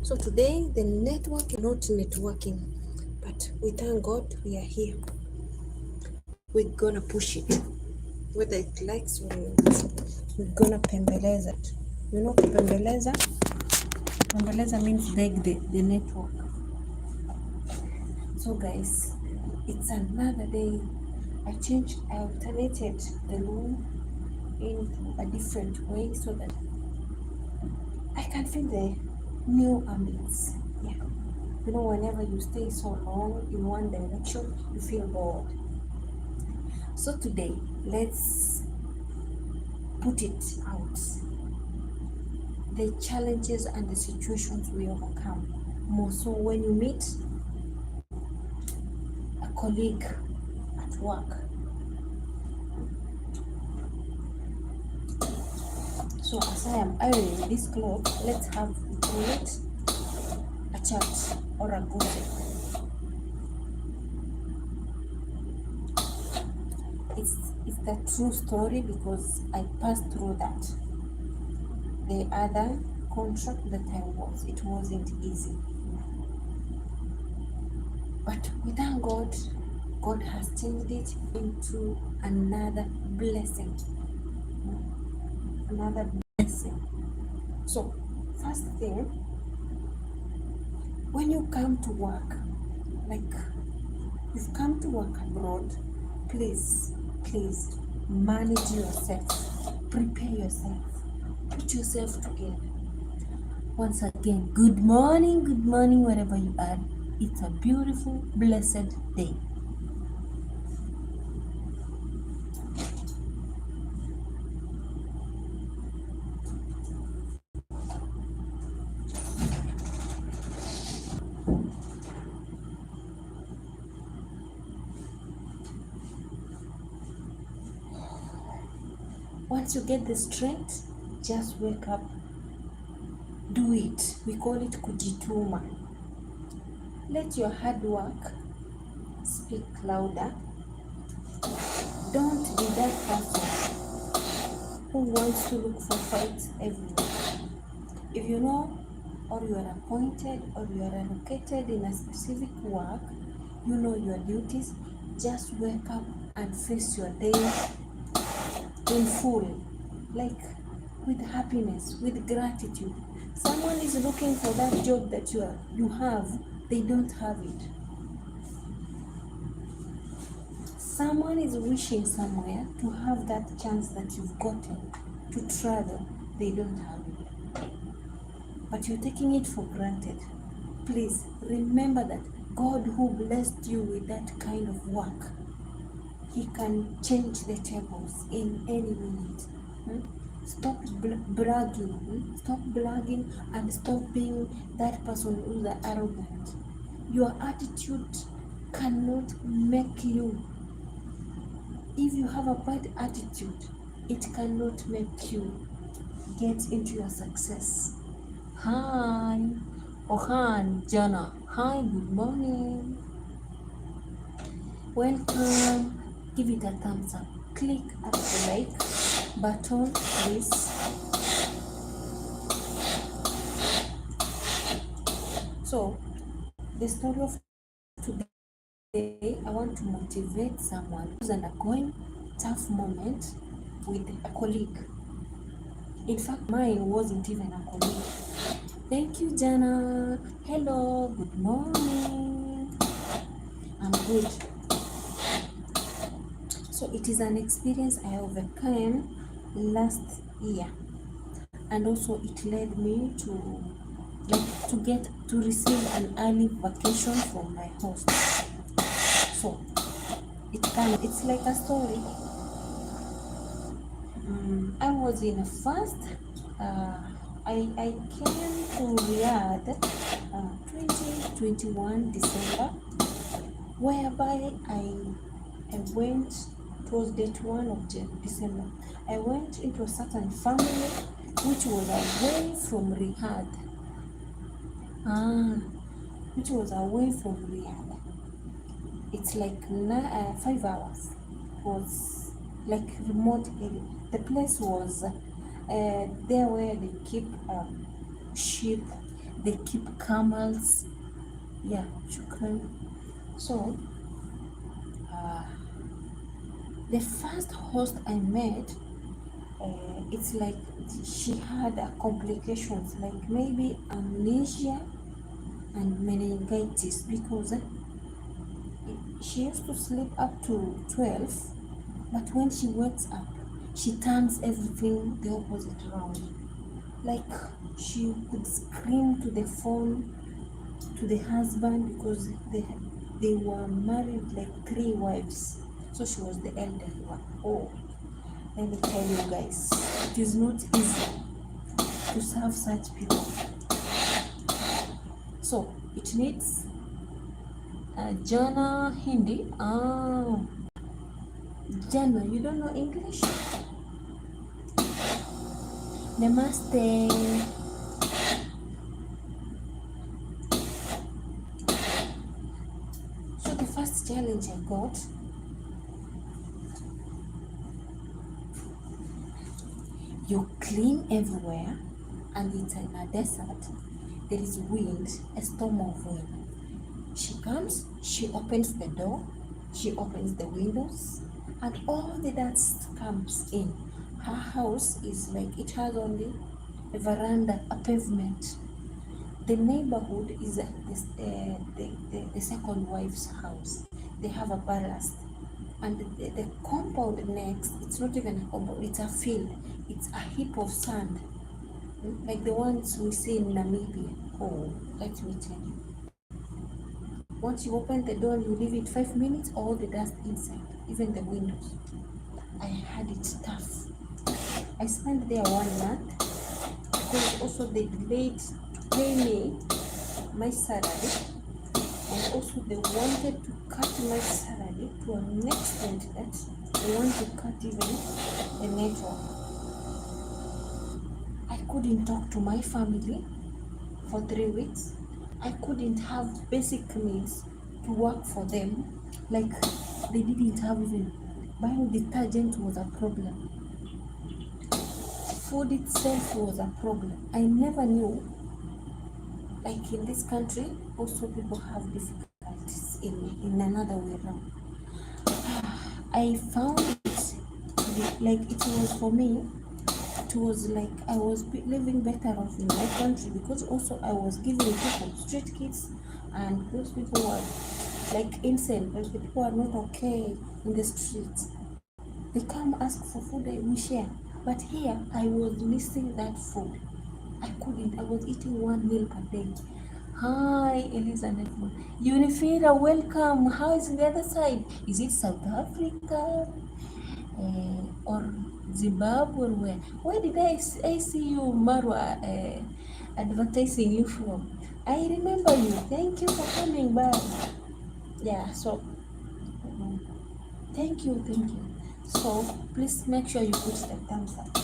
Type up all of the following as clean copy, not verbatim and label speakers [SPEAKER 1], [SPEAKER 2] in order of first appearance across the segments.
[SPEAKER 1] So today the network is not networking, but we thank God we are here. We're gonna push it, whether it likes or not. We're gonna pembeleza it. You know kupembeleza? Pembeleza means beg the network. So guys, it's another day. I alternated the room into a different way so that I can feel the new ambience. Yeah. You know, whenever you stay so long in one direction, you feel bored. So today, let's put it out. The challenges and the situations we overcome. More so when you meet a colleague at work. So as I am ironing this cloth, let's have it a chat or a gossip. It's the true story because I passed through that. The other contract that it wasn't easy. But we thank God, God has changed it into another blessing. Another blessing. So, first thing, when you come to work, like you've come to work abroad, please manage yourself, prepare yourself, put yourself together. Once again, good morning, wherever you are. It's a beautiful, blessed day. Once you get the strength, just wake up, do it. We call it kujituma. Let your hard work speak louder. Don't be that person who wants to look for fights everywhere. If you know or you are appointed or you are allocated in a specific work, you know your duties, just wake up and face your day in full, like with happiness, with gratitude. Someone is looking for that job that you have, they don't have it. Someone is wishing somewhere to have that chance that you've gotten to travel, they don't have it. But you're taking it for granted. Please remember that God who blessed you with that kind of work, He can change the tables in any minute. Stop bragging. Stop bragging and stop being that person who's arrogant. Your attitude cannot make you. If you have a bad attitude, it cannot make you get into your success. Hi, Ohan, Jana. Hi, good morning. Welcome. Give it a thumbs up. Click at the like button, please. So, the story of today, I want to motivate someone who's undergoing tough moment with a colleague. In fact, mine wasn't even a colleague. Thank you, Jana. Hello, good morning. I'm good. So it is an experience I overcame last year, and also it led me to receive an early vacation from my host. So it's like a story. I was in a fast. I came to Riyadh 2021 December, whereby I went. It was date 1 of December. I went into a certain family which was away from Riyadh. Which was away from Riyadh. It's like 5 hours. It was like remote area. The place was there where they keep sheep They keep camels. Yeah, shukran. So, the first host I met, it's like she had complications, like maybe amnesia and meningitis, because she used to sleep up to 12, but when she wakes up, she turns everything the opposite round. Like she could scream to the phone to the husband because they were married like 3 wives. So she was the elder one. Oh, let me tell you guys, it is not easy to serve such people. So it needs Jana Hindi. Jana, you don't know English? Namaste. So the first challenge I got, you clean everywhere and it's in a desert. There is wind, a storm of wind. She comes, she opens the door, she opens the windows, and all the dust comes in. Her house is like, it has only a veranda, a pavement. The neighborhood is the second wife's house. They have a ballast. And the compound next, it's not even a compound, it's a field. It's a heap of sand, like the ones we see in Namibia. Oh, let me tell you. Once you open the door, you leave it 5 minutes, all the dust inside, even the windows. I had it tough. I spent there 1 month because also they delayed to pay me my salary, and also they wanted to cut my salary to an extent that they want to cut even the network. I couldn't talk to my family for 3 weeks. I couldn't have basic needs to work for them. Like they didn't have even buying detergent was a problem. Food itself was a problem. I never knew, like in this country, also people have difficulties in another way around. I found it like it was for me, it was like I was living better off in my country, because also I was giving people, street kids, and those people were like insane, like the people are not okay in the streets. They come ask for food, we share. But here, I was missing that food. I couldn't. I was eating 1 meal per day. Hi, Elizabeth. Unifira, welcome. How is the other side? Is it South Africa or Zimbabwe or where? Where did I see you, Marwa, advertising you from? I remember you. Thank you for coming back. Yeah, so thank you. So please make sure you put the thumbs up.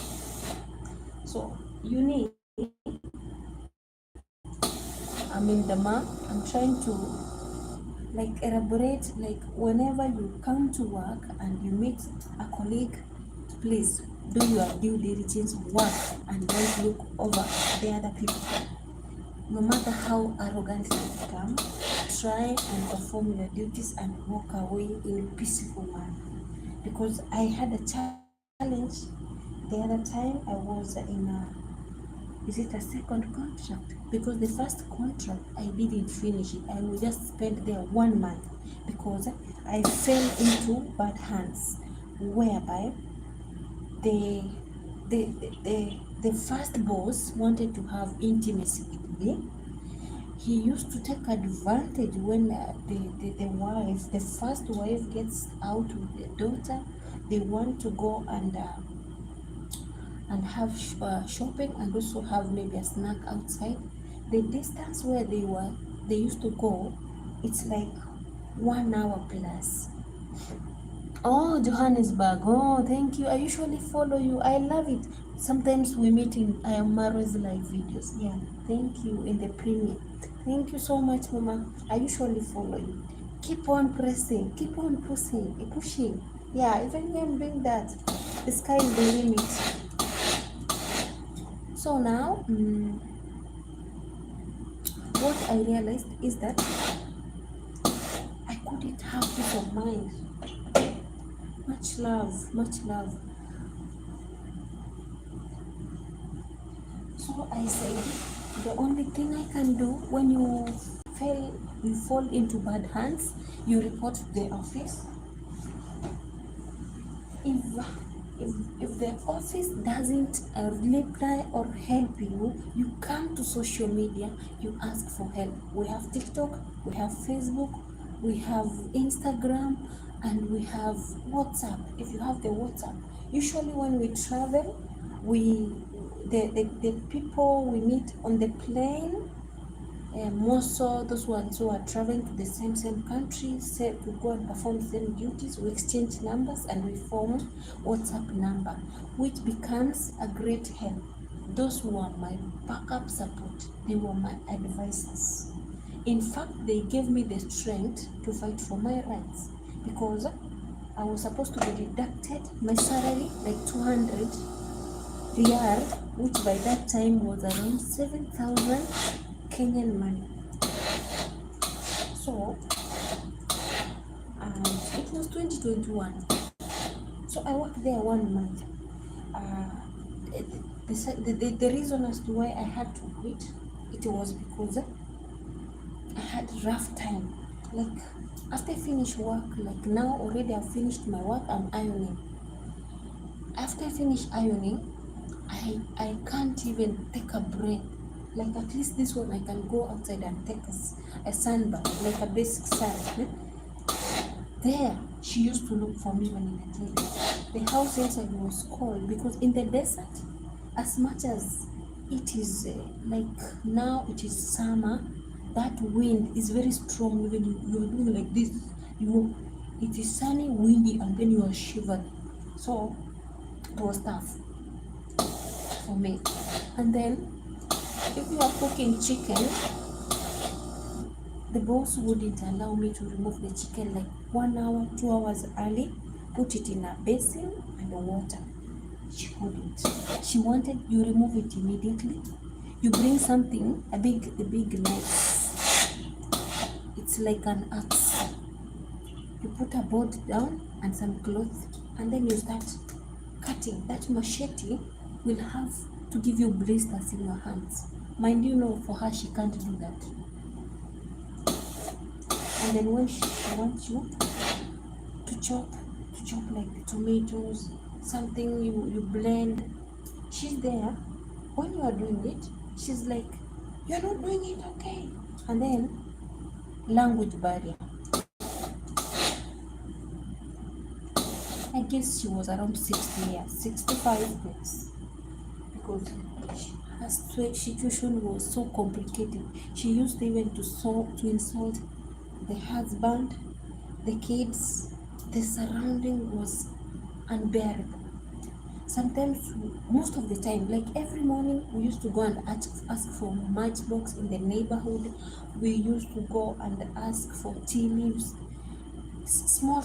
[SPEAKER 1] So you need, I'm in the map. I'm trying to like elaborate, like whenever you come to work and you meet a colleague, please do your due diligence, work, and don't look over the other people. No matter how arrogant they become, try and perform your duties and walk away in a peaceful manner. Because I had a challenge the other time. I was in is it a second contract? Because the first contract I didn't finish it. I will just spend there 1 month because I fell into bad hands, whereby the the first boss wanted to have intimacy with me. He used to take advantage when the wife, the first wife, gets out with the daughter. They want to go and have shopping, and also have maybe a snack outside. The distance where they used to go, it's like 1 hour plus. Oh, Johannesburg. Oh, thank you. I usually follow you. I love it. Sometimes we meet in Maro's live videos. Yeah, thank you in the premiere. Thank you so much, Mama. I usually follow you. Keep on pressing. Keep on pushing. Yeah, even when I'm doing that, the sky is the limit. So now, what I realized is that I couldn't have peace of mind. Much love, much love. So I said, the only thing I can do when you fall into bad hands, you report to the office. If the office doesn't reply or help you, you come to social media, you ask for help. We have TikTok, we have Facebook, we have Instagram, and we have WhatsApp. If you have the WhatsApp, usually when we travel, the people we meet on the plane, more so those ones who are traveling to the same country, say to go and perform same duties, we exchange numbers and we form WhatsApp number, which becomes a great help. Those who are my backup support, they were my advisors. In fact, they gave me the strength to fight for my rights, because I was supposed to be deducted my salary like 200 riyal, which by that time was around 7,000 Kenyan money. So, it was 2021. So I worked there 1 month. The reason as to why I had to quit, it was because I had rough time. Like after I finish work, like now already I've finished my work, I'm ironing. After I finish ironing, I can't even take a break. Like at least this one I can go outside and take a sunbath, like a basic sun. There, she used to look for me when in the toilet. The house inside was cold because in the desert, as much as it is like now it is summer, that wind is very strong. Even you are doing like this, it is sunny, windy, and then you are shivering. So it was tough for me. And then if you are cooking chicken, the boss wouldn't allow me to remove the chicken like 1 hour, 2 hours early, put it in a basin and the water. She couldn't. She wanted you remove it immediately. You bring something, a big knife. It's like an axe. You put a board down and some cloth, and then you start cutting. That machete will have to give you blisters in your hands. Mind you know, for her, she can't do that. And then when she wants you to chop like the tomatoes, something you blend, she's there. When you are doing it, she's like, you're not doing it okay. And then language barrier. I guess she was around 60 years, 65 years, because her situation was so complicated. She used even to insult the husband, the kids. The surrounding was unbearable. Sometimes, most of the time, like every morning, we used to go and ask for matchbox in the neighborhood. We used to go and ask for tea leaves, small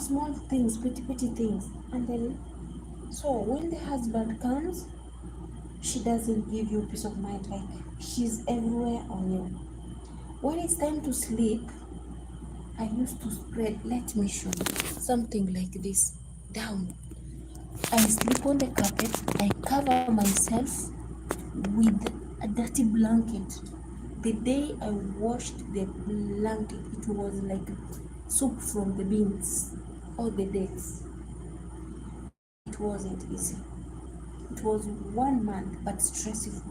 [SPEAKER 1] things, pretty things. And then, so when the husband comes, she doesn't give you peace of mind. Like she's everywhere on you. When it's time to sleep, I used to spread, let me show you, something like this, down. I sleep on the carpet, I cover myself with a dirty blanket. The day I washed the blanket, it was like soup from the beans, all the days. It wasn't easy. It was 1 month, but stressful.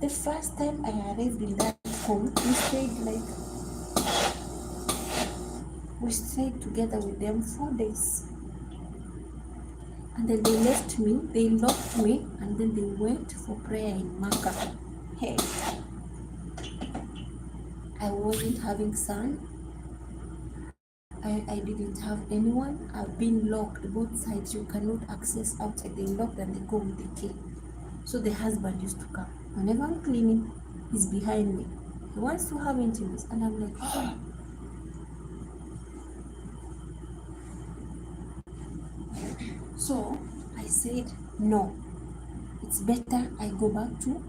[SPEAKER 1] The first time I arrived in that home, we stayed together with them 4 days. And then they left me, they locked me, and then they went for prayer in Makkah. Hey, I wasn't having son. I didn't have anyone. I've been locked both sides. You cannot access outside. They locked and they go with the key. So the husband used to come. Whenever I'm cleaning, he's behind me. He wants to have intimacy. And I'm like, oh. So I said, no, it's better I go back to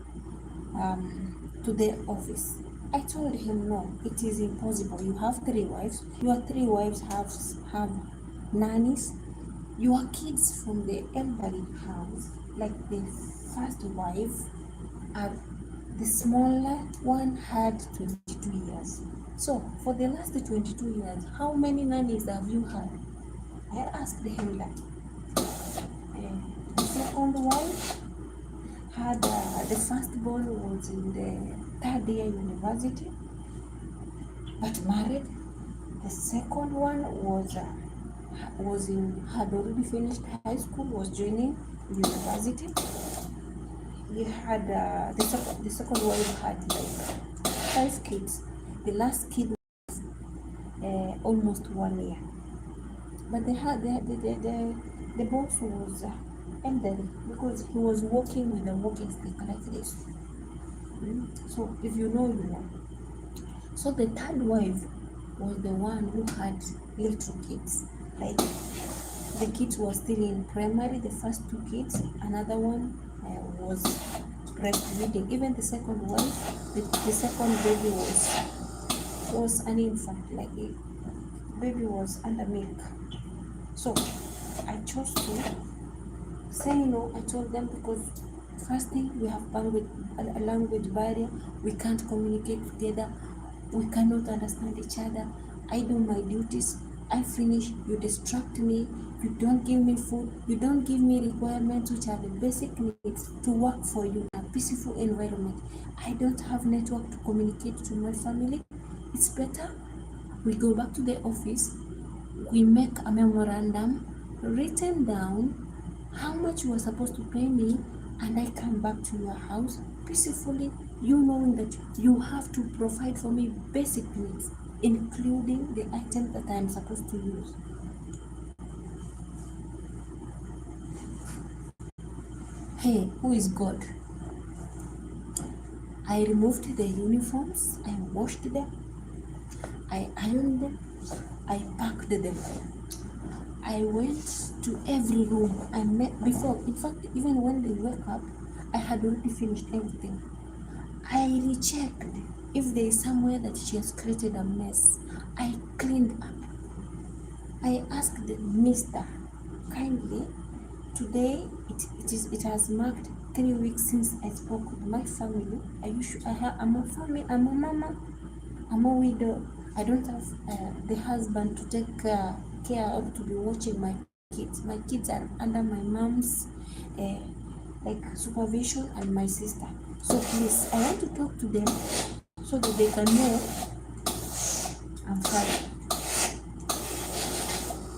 [SPEAKER 1] the office. I told him, no, it is impossible. You have three wives. Your three wives have nannies. Your kids from the elderly house, like the first wife, uh, the smaller one had 22 years. So for the last 22 years, how many nannies have you had? I asked him that. The second wife had the firstborn was in the third year university, but married. The second one had already finished high school, was joining university. We had the second wife had like 5 kids. The last kid almost 1 year, but they had the boss was elderly because he was walking with a walking stick like this. So if you know, you know. So the third wife was the one who had little kids. Like the kids were still in primary, the first two kids. Another one was breastfeeding. Even the second wife, the second baby was an infant, like the baby was under milk. So I chose to say no. I told them because first thing, we have a language barrier. We can't communicate together. We cannot understand each other. I do my duties. I finish. You distract me. You don't give me food. You don't give me requirements, which are the basic needs to work for you in a peaceful environment. I don't have network to communicate to my family. It's better we go back to the office. We make a memorandum written down how much you are supposed to pay me, and I come back to your house peacefully, you knowing that you have to provide for me basic needs, including the items that I am supposed to use. Hey, who is God? I removed the uniforms, I washed them, I ironed them, I packed them. I went to every room I met before. In fact, even when they woke up, I had already finished everything. I rechecked if there is somewhere that she has created a mess. I cleaned up. I asked the mister kindly. Today it has marked 3 weeks since I spoke with my family. I'm a family. I'm a mama. I'm a widow. I don't have the husband to take care of, to be watching my kids. My kids are under my mom's like supervision and my sister. So please, I want to talk to them so that they can know I'm fine.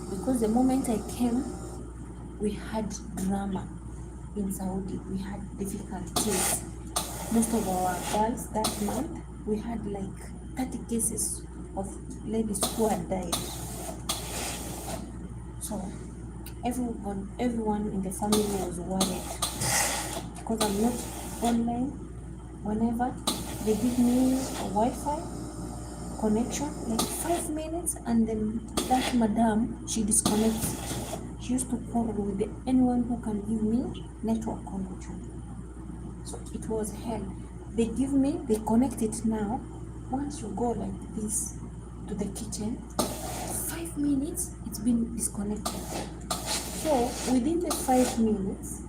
[SPEAKER 1] Because the moment I came, we had drama in Saudi. We had difficulties. Most of our girls that month, we had like 30 cases of ladies who had died. So everyone in the family was worried because I'm not online. Whenever they give me a Wi-Fi connection, like 5 minutes, and then that madam, she disconnects. She used to quarrel with anyone who can give me network connection. So it was hell. They connect it now. Once you go like this to the kitchen, 5 minutes, it's been disconnected. So within the 5 minutes,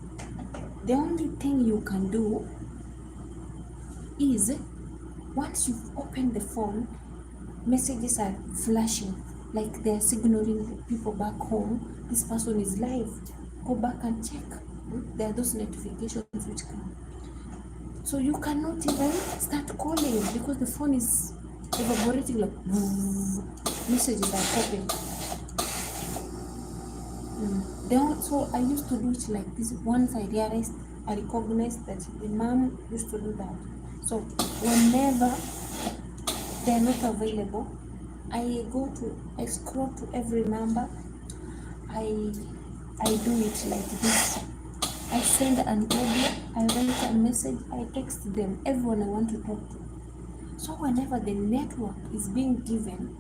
[SPEAKER 1] the only thing you can do is, once you've opened the phone, messages are flashing, like they're signaling the people back home, this person is live. Go back and check. There are those notifications which come. So you cannot even start calling because the phone is evaporating, like messages are popping. So I used to do it like this. Once I recognized that the mom used to do that. So whenever they're not available, I scroll to every number. I do it like this. I send an audio, I write a message, I text them, everyone I want to talk to. So whenever the network is being given,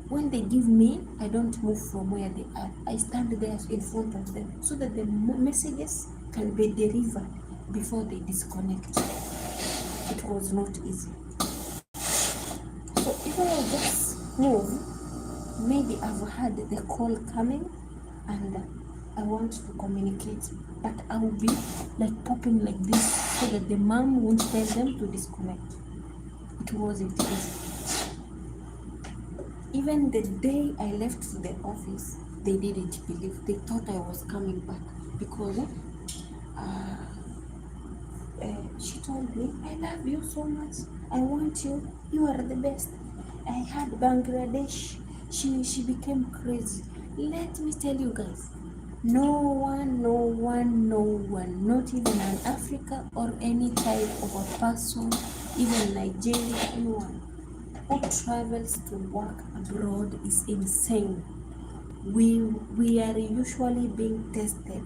[SPEAKER 1] when they give me, I don't move from where they are. I stand there in front of them so that the messages can be delivered before they disconnect. It was not easy. just move, maybe I've had the call coming and I want to communicate, but I will be like popping like this so that the mom won't tell them to disconnect. It wasn't easy. Even the day I left the office, they didn't believe. They thought I was coming back because she told me, I love you so much. I want you. You are the best. I had Bangladesh. She became crazy. Let me tell you guys, no one, not even an Africa or any type of a person, even Nigeria, anyone who travels to work abroad is insane. We are usually being tested.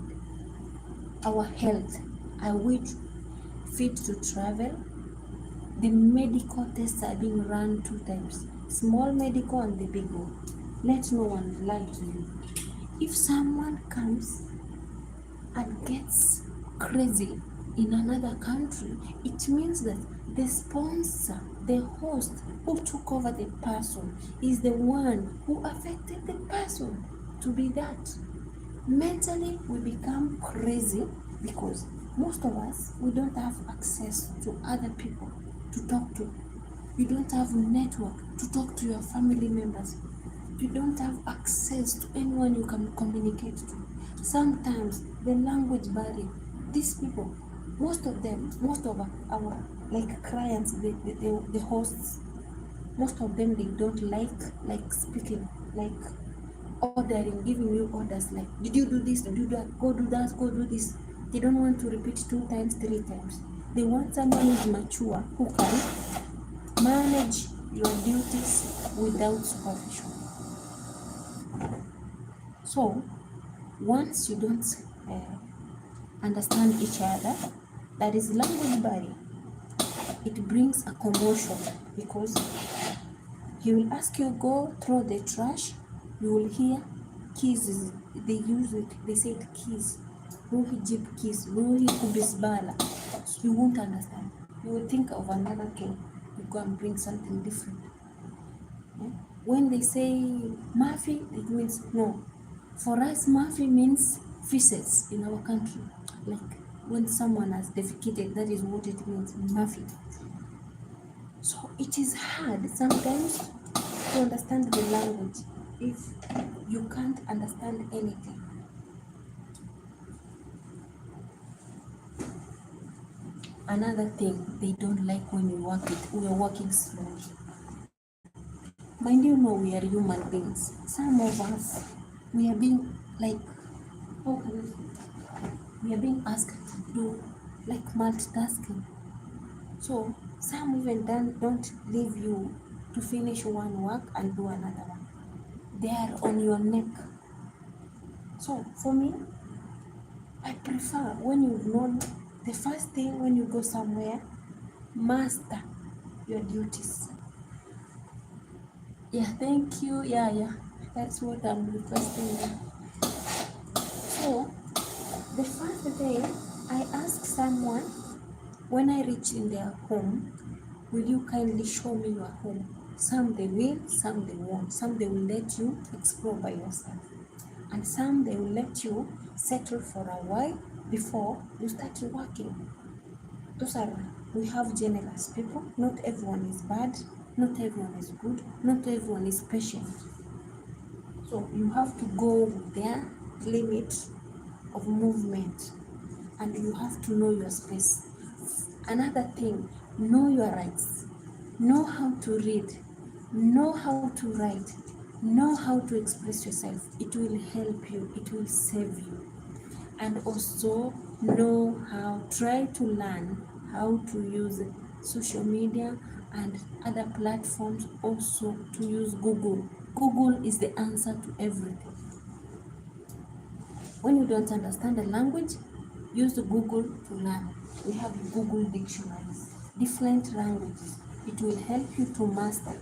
[SPEAKER 1] Our health, are we fit to travel? The medical tests are being run 2 times, small medical and the big one. Let no one lie to you. If someone comes and gets crazy in another country, it means that the sponsor, the host who took over the person is the one who affected the person to be that. Mentally, we become crazy because most of us, we don't have access to other people to talk to. You don't have network to talk to your family members. You don't have access to anyone you can communicate to. Sometimes the language barrier, these people, most of our like clients, the hosts, most of them, they don't like speaking, like ordering, giving you orders like, did you do this, did you do that, go do that, go do this. They don't want to repeat 2 times, 3 times. They want someone who is mature, who can manage your duties without supervision. So once you don't understand each other, that is language barrier. It brings a commotion because he will ask you go throw the trash. You will hear keys. They use it. They say it keys. Ruhi jeep keys. Ruhi kubisbala. So you won't understand. You will think of another thing. You go and bring something different. Yeah? When they say Mafi, it means no. For us, Mafi means feces in our country. Like when someone has defecated, that is what it means, Mafi. So it is hard sometimes to understand the language if you can't understand anything. Another thing they don't like when we are working slowly. Mind you know we are human beings. Some of us, we are being like, we are being asked to do like multitasking. So some even don't leave you to finish one work and do another one. They are on your neck. So for me, I prefer when you've known the first thing when you go somewhere, master your duties. Yeah, thank you. Yeah. That's what I'm requesting. So the first day I ask someone when I reach in their home, will you kindly show me your home? Some they will, some they won't. Some they will let you explore by yourself. And some they will let you settle for a while before you start working. Those are, we have generous people. Not everyone is bad, not everyone is good, not everyone is patient. So you have to go with their limit of movement and you have to know your space. Another thing, know your rights. Know how to read, know how to write, know how to express yourself. It will help you, it will save you. And also try to learn how to use social media and other platforms, also to use Google. Google is the answer to everything. When you don't understand the language, use the Google to learn. We have Google dictionaries, different languages. It will help you to master.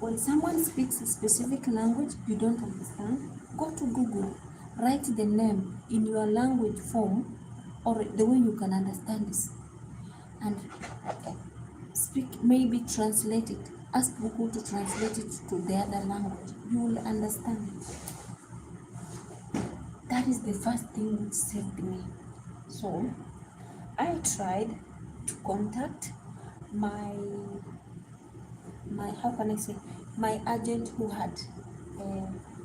[SPEAKER 1] When someone speaks a specific language you don't understand, go to Google, write the name in your language form or the way you can understand this, and speak, maybe translate it. ask Google to translate it to the other language. You will understand it. That is the first thing which saved me. So I tried to contact my how can I say, my agent who had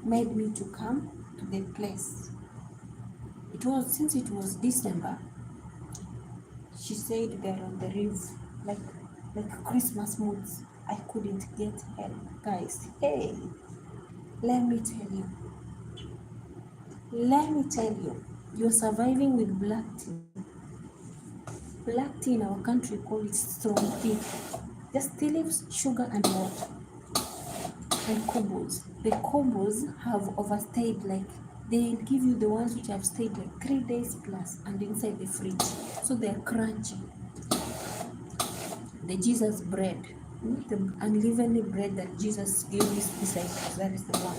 [SPEAKER 1] made me to come to the place. Since it was December, she said they're on the roof, like Christmas moods. I couldn't get help, guys. Hey, let me tell you, you're surviving with black tea. Black tea in our country call it strong tea. Just tea leaves, sugar, and water. And combos. The combos have overstayed, like they give you the ones which have stayed like 3 days plus and inside the fridge. So they're crunchy. The Jesus bread, not the unleavened bread that Jesus gave his disciples, that is the one.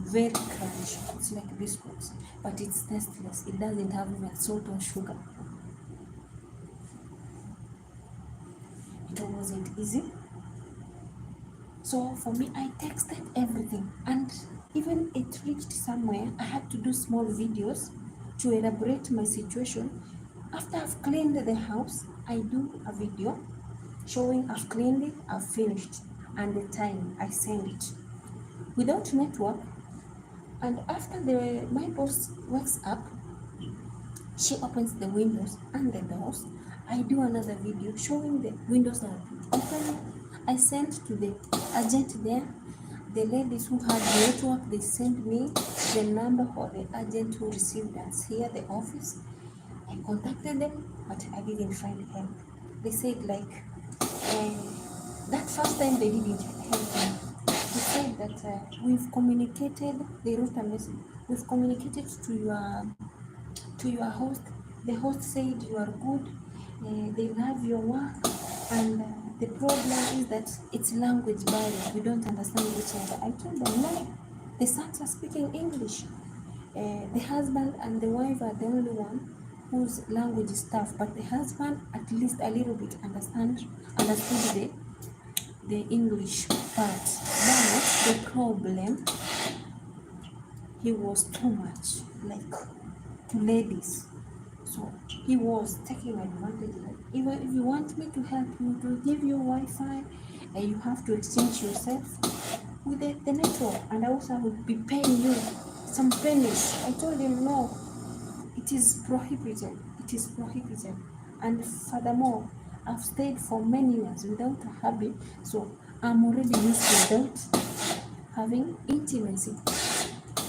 [SPEAKER 1] Very crunchy. It's like biscuits, but it's tasteless. It doesn't have even salt or sugar. It wasn't easy. So for me, I texted everything, and even it reached somewhere I had to do small videos to elaborate my situation. After I've cleaned the house, I do a video showing I've cleaned it, I've finished, and the time I send it. Without network, and after my boss wakes up, she opens the windows and the doors. I do another video showing the windows are open. I sent to the agent there. The ladies who had the network, they sent me the number for the agent who received us here at the office. I contacted them, but I didn't find help. They said that first time they didn't help me. They said that we've communicated. They wrote a message. We've communicated to your host. The host said you are good. They love your work, and the problem is that it's language barrier. We don't understand each other. I told them no. The sons are speaking English. The husband and the wife are the only one whose language is tough, but the husband at least a little bit understood the English part. But the problem, he was too much like to ladies. So he was taking advantage. Like, even if you want me to help you to give you Wi-Fi, you have to exchange yourself with the network, and also I would be paying you some pennies. I told him no, it is prohibited. It is prohibited. And furthermore, I've stayed for many years without a hubby, so I'm already used to without having intimacy.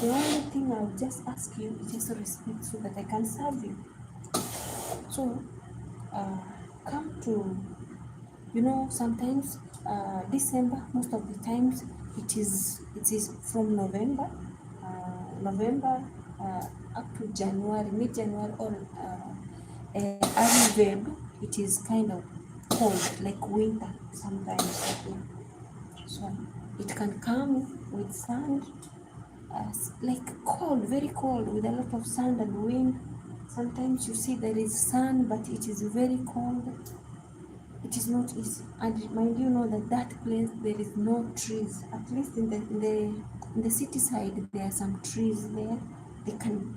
[SPEAKER 1] The only thing I'll just ask you is just respect so that I can serve you. So, come to, sometimes December, most of the times it is from November up to January, mid-January, or early Feb. It is kind of cold, like winter sometimes. So it can come with sand, like cold, very cold, with a lot of sand and wind. Sometimes you see there is sun, but it is very cold. It is not easy. And mind you know that place there is no trees. At least in the city side there are some trees there. They can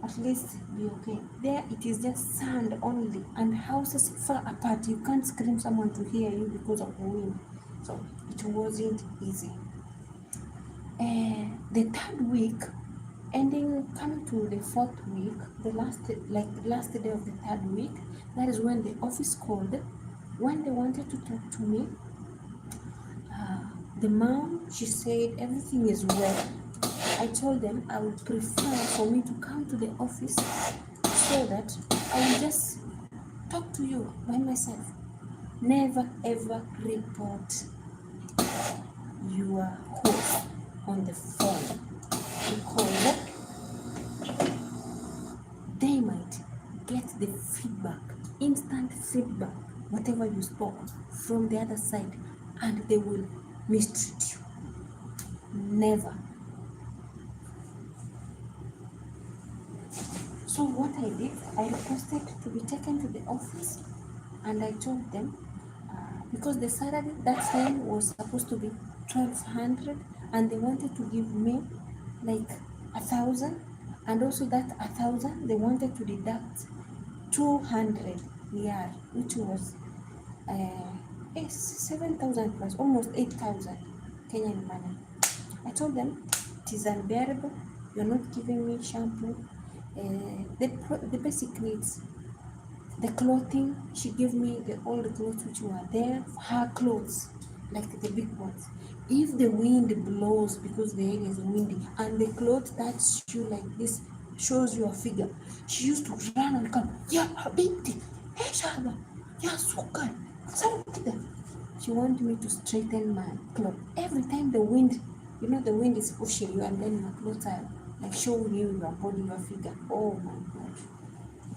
[SPEAKER 1] at least be okay. There it is just sand only, and houses far apart. You can't scream someone to hear you because of the wind. So it wasn't easy. The third week, coming to the fourth week, the last day of the third week, that is when the office called. When they wanted to talk to me, the mom, she said everything is well. I told them I would prefer for me to come to the office so that I will just talk to you by myself. Never ever report your host on the phone, because they might get the feedback, instant feedback, whatever you spoke from the other side, and they will mistreat you. Never. So what I did, I requested to be taken to the office, and I told them because the salary that time was supposed to be 1,200, and they wanted to give me like 1,000, and also that 1,000 they wanted to deduct 200 riyal, which was 7,000 plus, almost 8,000 Kenyan money. I told them it is unbearable. You're not giving me shampoo, the basic needs. The clothing, she gave me all the clothes which were there, her clothes, like the big ones. If the wind blows, because the area is windy, and the clothes touch you like this, shows your figure, she used to run and come, yeah, Habibti, hey Shaba, yeah, Sukan, she wanted me to straighten my clothes. Every time the wind, the wind is pushing you, and then your clothes are like showing you your body, your figure. Oh my God,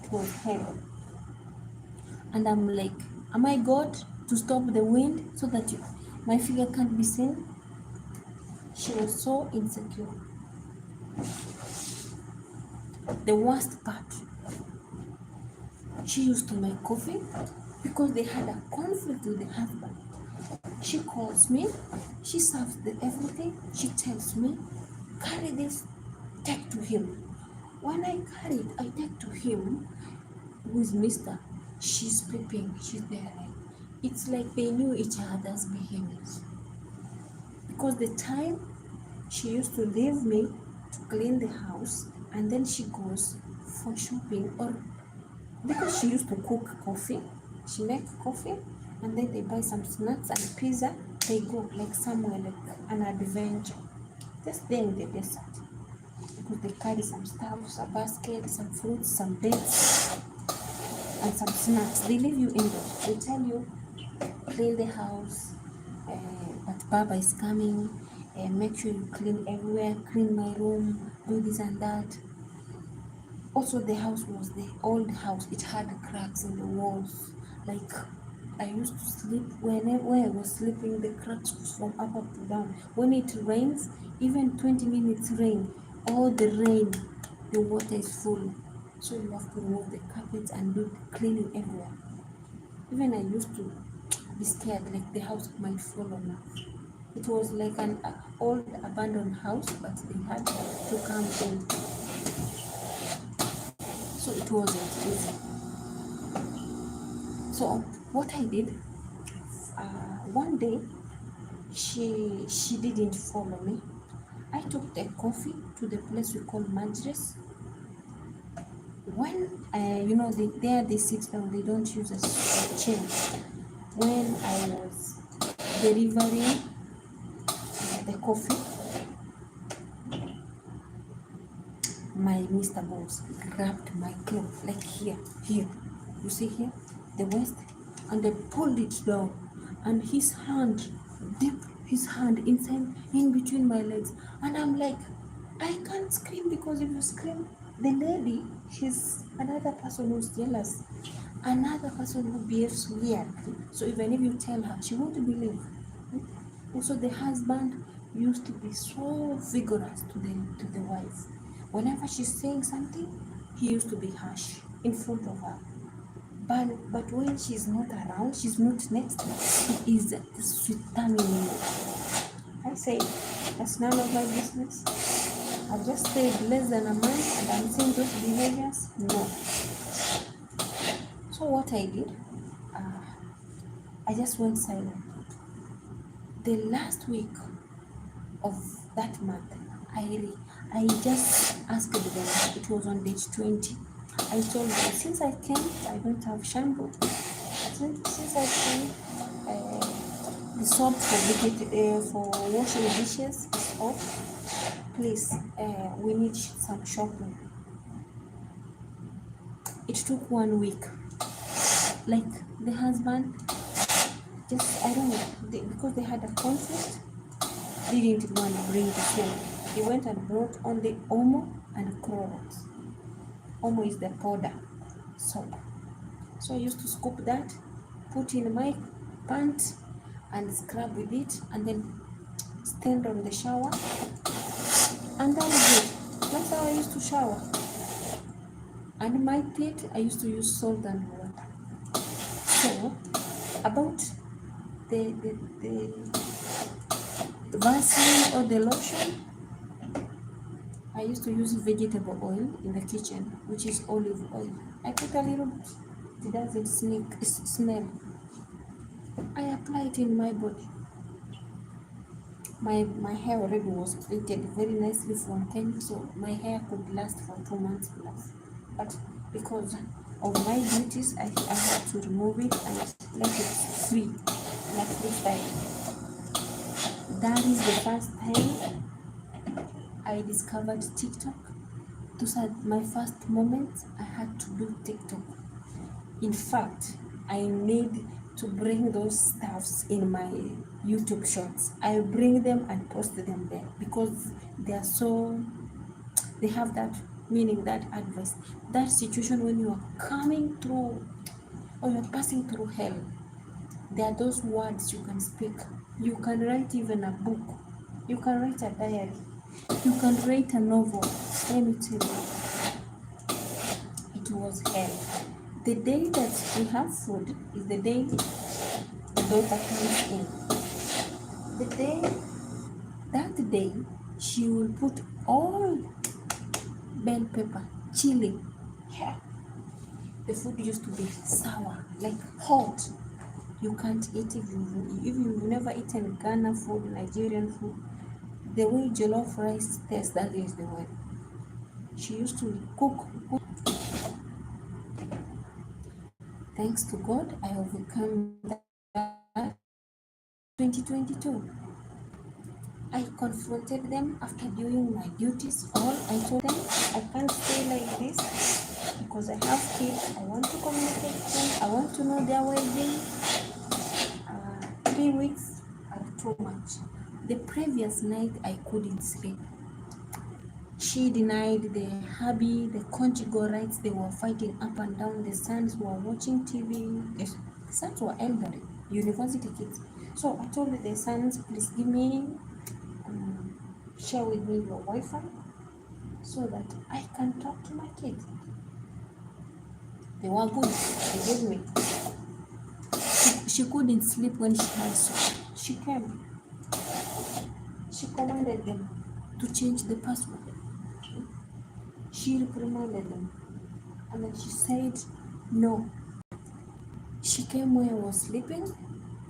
[SPEAKER 1] it was hell. And I'm like, am I God to stop the wind so that my figure can't be seen? She was so insecure. The worst part, she used to make coffee because they had a conflict with the husband. She calls me, she serves everything, she tells me, carry this, take to him. When I carry it, I take to him with Mr. She's peeping, she's there. It's like they knew each other's behaviors. Because the time she used to leave me to clean the house, and then she goes for shopping, or because she used to cook coffee, she make coffee, and then they buy some snacks and pizza. They go like somewhere like an adventure, just there in the desert, because they carry some stuff, a basket, some fruits, some dates, and some snacks. They leave you indoors. They tell you clean the house, but Baba is coming, make sure you clean everywhere, clean my room, do this and that. Also, the house was the old house, it had cracks in the walls. Like, I used to sleep, where I was sleeping, the cracks was from up to down. When it rains, even 20 minutes rain, all the rain, the water is full. So you have to remove the carpets and do cleaning everywhere. Even I used to be scared, like the house might fall on us. It was like an old abandoned house, but they had to come in. So it wasn't easy. So what I did, one day, she didn't follow me. I took the coffee to the place we call Majlis. When they sit down, they don't use a chair. When I was delivering the coffee, my Mr. Boss grabbed my cloth, like here, you see here, the waist, and they pulled it down, and his hand dipped his hand inside, in between my legs, and I'm like, I can't scream, because if you scream, the lady, she's another person who's jealous, another person who behaves weird. So even if you tell her, she won't believe. Also, the husband used to be so vigorous to the wife. Whenever she's saying something, he used to be harsh in front of her. But when she's not around, she's not next, he is sweet tongue. I say, that's none of my business. I've just stayed less than a month and I'm seeing those behaviors. No. So what I did, I just went silent. The last week of that month, I just asked them. It was on date 20. I told them, since I came, I don't have shampoo. Since I came, the soap for washing dishes is off. Please, we need some shopping. It took 1 week. Like, the husband just, I don't know, because they had a conflict, they didn't want to bring the same. He went and brought only Omo and Clorox. Omo is the powder soap. So I used to scoop that, put in my pants, and scrub with it, and then stand on the shower, and that is it. That's how I used to shower. And my teeth, I used to use salt and water. So, about the Vaseline or the lotion. I used to use vegetable oil in the kitchen, which is olive oil. I put a little bit. It doesn't smell. I apply it in my body. My hair already was plaited very nicely from Kenya, so my hair could last for 2 months plus. But because of my duties, I had to remove it and let it free, like this time. That is the first time I discovered TikTok. Those are my first moments. I had to do TikTok. In fact, I need to bring those stuffs in my YouTube shorts. I bring them and post them there because they have that meaning, that advice, that situation when you are coming through or you're passing through hell. There are those words you can speak. You can write even a book. You can write a diary. You can write a novel. Let me tell you, it was hell. The day that we have food is the day the daughter comes in. That day, she will put all bell pepper, chili. Yeah. The food used to be sour, like hot. You can't eat if you've never eaten Ghana food, Nigerian food. The way jollof rice tastes, that is the way. She used to cook. Thanks to God, I overcome that 2022. I confronted them after doing my duties. I told them I can't stay like this because I have kids. I want to communicate with them. I want to know their well-being. 3 weeks are too much. The previous night I couldn't sleep. She denied the hubby, the conjugal rights. They were fighting up and down. The sons were watching TV. The sons were elderly, university kids. So I told the sons, please give me, share with me your Wi-Fi so that I can talk to my kids. They were good. They gave me. She couldn't sleep when she had so. She came. She commanded them to change the password. She reprimanded them. And then she said, no. She came where I was sleeping.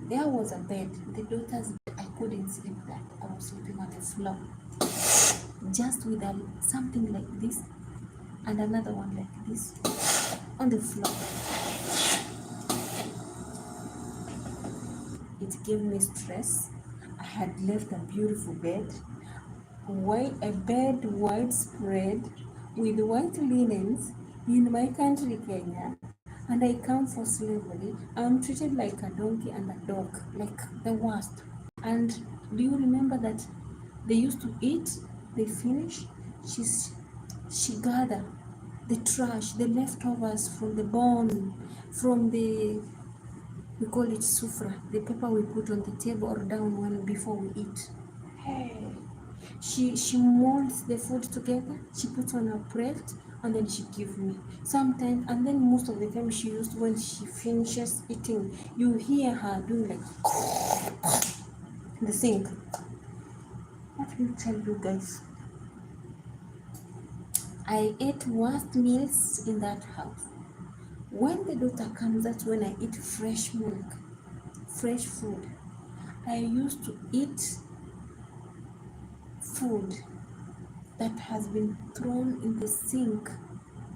[SPEAKER 1] There was a bed, the daughter's bed. I couldn't sleep that. I was sleeping on the floor. Just with something like this and another one like this on the floor. It gave me stress. I had left a beautiful bed, a bed widespread with white linens in my country, Kenya, and I come for slavery. I'm treated like a donkey and a dog, like the worst. And do you remember that they used to eat, they finish, she gather the trash, the leftovers from the bone, from the, we call it sufra, the paper we put on the table or down before we eat. Hey. She molds the food together, she puts on a plate, and then she gives me. Sometimes, and then most of the time she used, when she finishes eating, you hear her doing like the sink. Let me tell you guys, I ate worst meals in that house. When the daughter comes, that's when I eat fresh milk, fresh food. I used to eat food that has been thrown in the sink,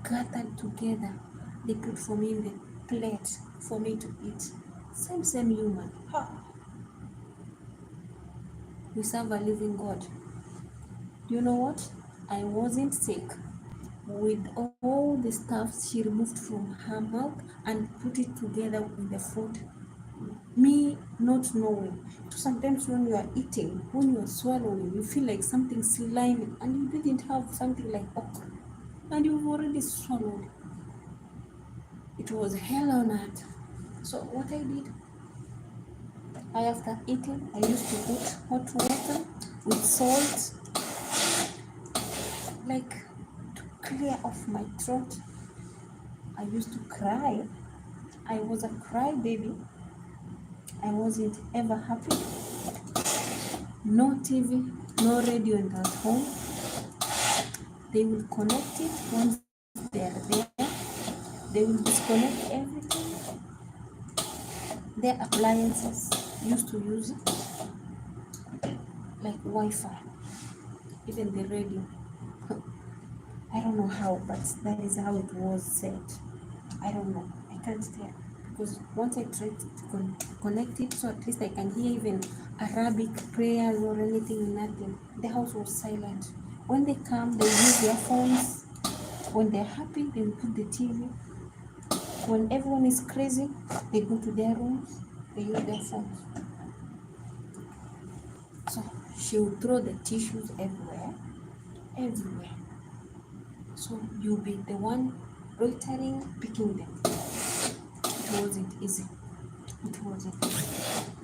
[SPEAKER 1] gathered together. They put for me in the plate for me to eat. Same human. We serve a living God. You know what? I wasn't sick. With all the stuff she removed from her mouth and put it together with the food. Me not knowing. Sometimes when you are eating, when you are swallowing, you feel like something slimy and you didn't have something like okra. And you've already swallowed. It was hell on earth. So what I did, after eating, I used to put hot water with salt, like to clear off my throat. I used to cry. I was a cry baby. I wasn't ever happy. No TV, no radio in that home. They will connect it once they are there. They will disconnect everything. Their appliances used to use it, like Wi-Fi, even the radio. I don't know how, but that is how it was said. I don't know. I can't tell. Because once I tried to connect it, so at least I can hear even Arabic prayers or anything, nothing. The house was silent. When they come, they use their phones. When they're happy, they will put the TV. When everyone is crazy, they go to their rooms, they use their phones. So she will throw the tissues everywhere, everywhere. So you'll be the one loitering, picking them. It wasn't easy. It wasn't easy.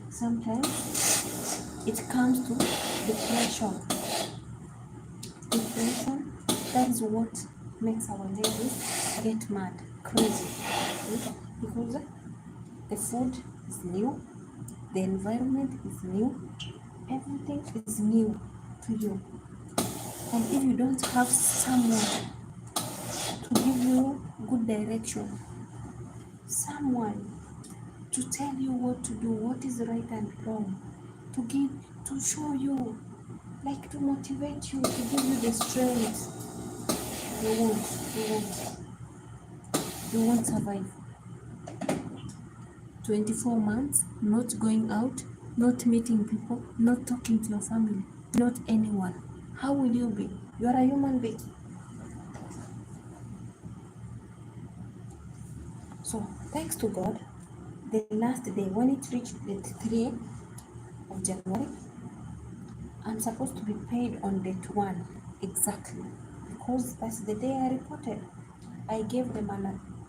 [SPEAKER 1] Sometimes it comes to depression. Depression, that is what makes our ladies get mad, crazy. Because the food is new, the environment is new, everything is new to you. And if you don't have someone to give you good direction, someone to tell you what to do, what is right and wrong, to show you, like to motivate you, to give you the strength, you won't survive. 24 months, not going out, not meeting people, not talking to your family, not anyone. How will you be? You are a human being. So, thanks to God, the last day, when it reached the 3rd of January, I'm supposed to be paid on date 1 exactly, because that's the day I reported. I gave them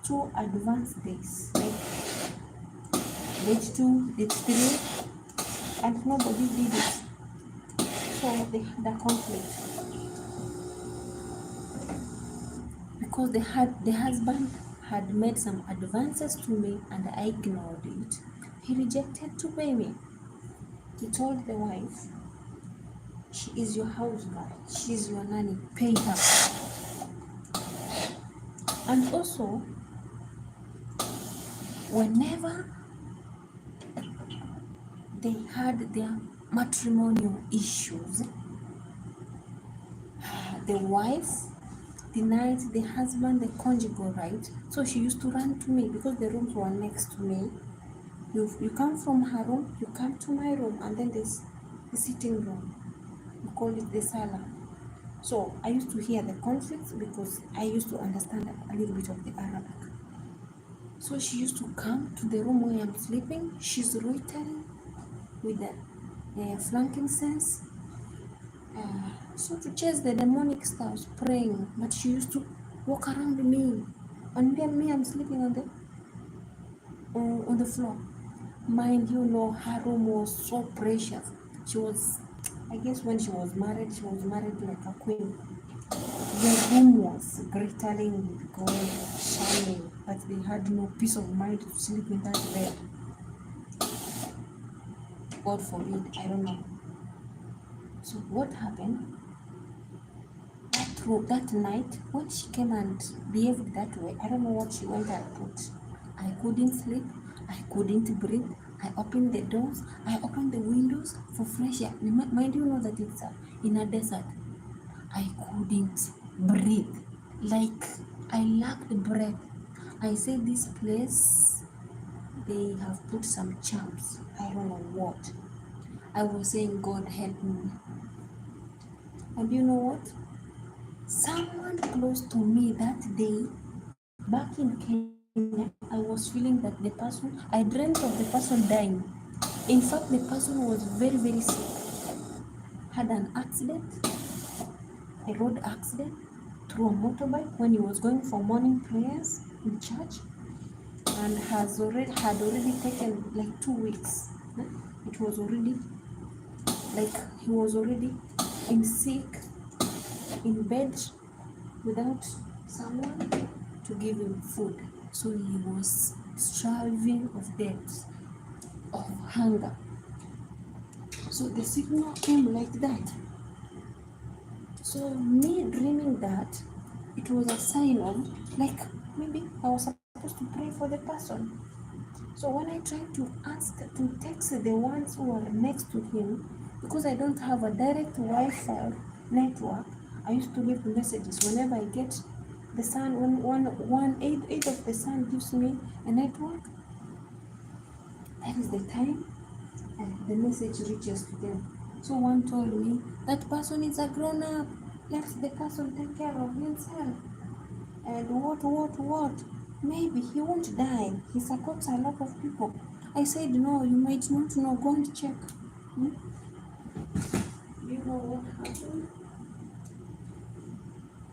[SPEAKER 1] 2 advance days, like date 2, date 3, and nobody did it. So they had a conflict because the husband had made some advances to me and I ignored it. He rejected to pay me. He told the wife, she is your house girl, she is your nanny, pay her. And also, whenever they had their matrimonial issues, the wife denied the husband the conjugal right. So she used to run to me because the rooms were next to me. You come from her room, you come to my room, and then there's the sitting room. We call it the sala. So I used to hear the conflicts because I used to understand a little bit of the Arabic. So she used to come to the room where I'm sleeping. She's loitering with the frankincense. So to chase the demonic stuff, praying. But she used to walk around me, and then me, I'm sleeping on the floor. Mind you, know her room was so precious. She was, I guess, when she was married like a queen. The room was glittering with gold, shining, but they had no peace of mind to sleep in that bed. God forbid, I don't know. So what happened? That night, when she came and behaved that way, I don't know what she went and put. I couldn't sleep, I couldn't breathe. I opened the doors, I opened the windows for fresh air. Mind you know that it's in a desert. I couldn't breathe. Like I lacked breath. I said, this place, they have put some charms. I don't know what. I was saying, God help me. And you know what? Someone close to me that day, back in Kenya, I was feeling that the person, I dreamt of the person dying. In fact, the person was very, very sick. Had an accident, a road accident, through a motorbike when he was going for morning prayers in church, and had already taken like 2 weeks. It was already like he was already in sick, in bed, without someone to give him food. So he was starving of death. of hunger. So the signal came like that. So me dreaming that, it was a sign of, like, maybe I was supposed to pray for the person. So when I tried to ask to text the ones who are next to him, because I don't have a direct Wi-Fi network, I used to leave messages whenever I get the sun. When eight of the sun gives me a network, that is the time the message reaches to them. So one told me that person is a grown up. Let the person take care of himself. And what? Maybe he won't die. He supports a lot of people. I said, no, you might not know. Go and check. Hmm? You know what happened?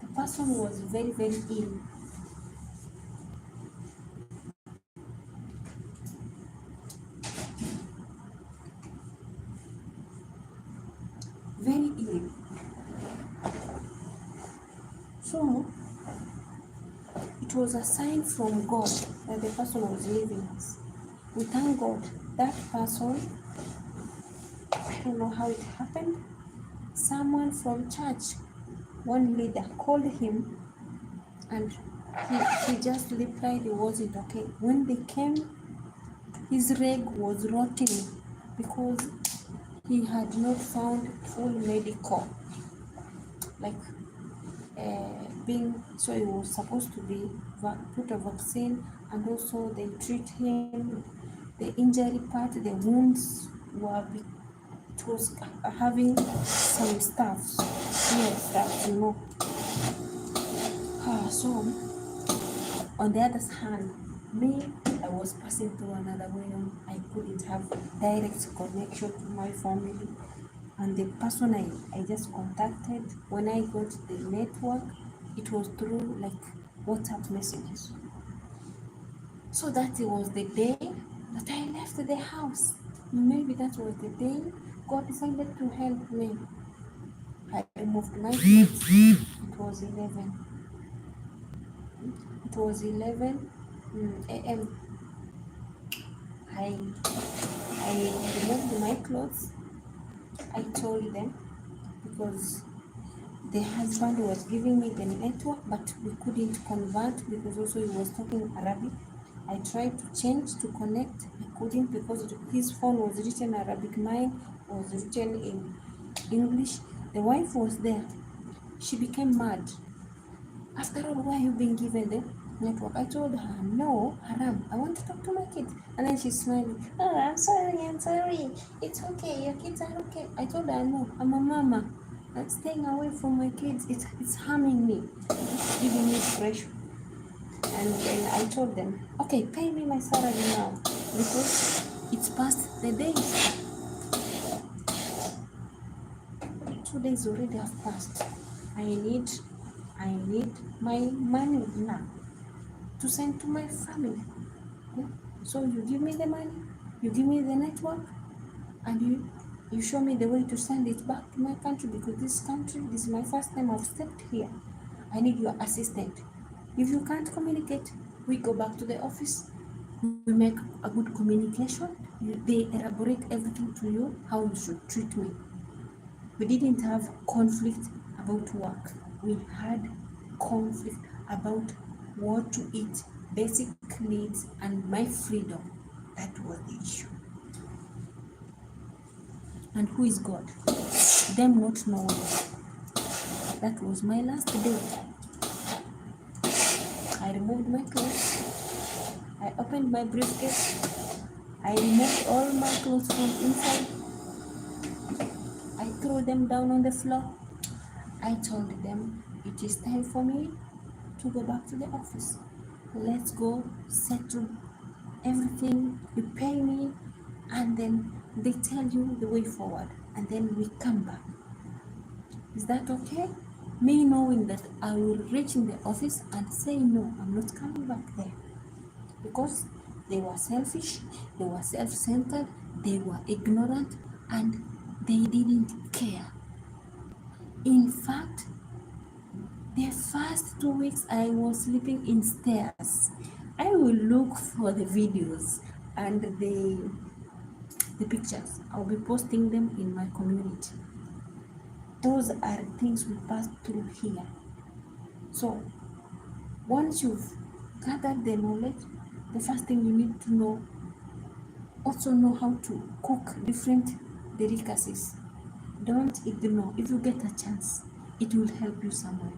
[SPEAKER 1] The person was very, very ill. Very ill. So it was a sign from God that the person was leaving us. We thank God. That person, I don't know how it happened. Someone from church, one leader, called him, and he just replied it wasn't okay. When they came, his leg was rotting because he had not found full medical, like being, so he was supposed to be put a vaccine, and also they treat him, the injury part, the wounds were, it was having some stuff, yes, that you know. So on the other hand, me, I was passing through another realm. I couldn't have direct connection to my family. And the person I just contacted, when I got the network, it was through like WhatsApp messages. So that was the day that I left the house. Maybe that was the day God decided to help me. I removed my kids. It was 11. It was 11 a.m. I removed my clothes. I told them, because the husband was giving me the network, but we couldn't convert because also he was talking Arabic. I tried to change to connect. I couldn't because his phone was written Arabic, mine was written in English. The wife was there. She became mad. After all, why are you being given the network? I told her, no, haram. I want to talk to my kids. And then she's smiling. Oh, I'm sorry. It's okay. Your kids are okay. I told her, no, I'm a mama. I'm staying away from my kids. It's harming me. It's giving me pressure. And then I told them, okay, pay me my salary now because it's past the days. 2 days already have passed. I need my money now to send to my family. Yeah? So you give me the money, you give me the network, and you show me the way to send it back to my country, because this is my first time I've stepped here. I need your assistant. If you can't communicate, we go back to the office. We make a good communication. They elaborate everything to you, how you should treat me. We didn't have conflict about work. We had conflict about what to eat, basic needs, and my freedom. That was the issue. And who is God? Them not knowing. That was my last day. I removed my clothes. I opened my briefcase. I removed all my clothes from inside. I threw them down on the floor. I told them, it is time for me to go back to the office. Let's go settle everything. You pay me, and then they tell you the way forward, and then we come back. Is that okay? Me knowing that I will reach in the office and say, no, I'm not coming back there. Because they were selfish, they were self-centered, they were ignorant, and they didn't care. In fact, the first 2 weeks I was sleeping in stairs. I will look for the videos and the pictures. I'll be posting them in my community. Those are things we pass through here. So once you've gathered the knowledge, the first thing you need to know, also know how to cook different delicacies. Don't ignore. If you get a chance, it will help you somewhere.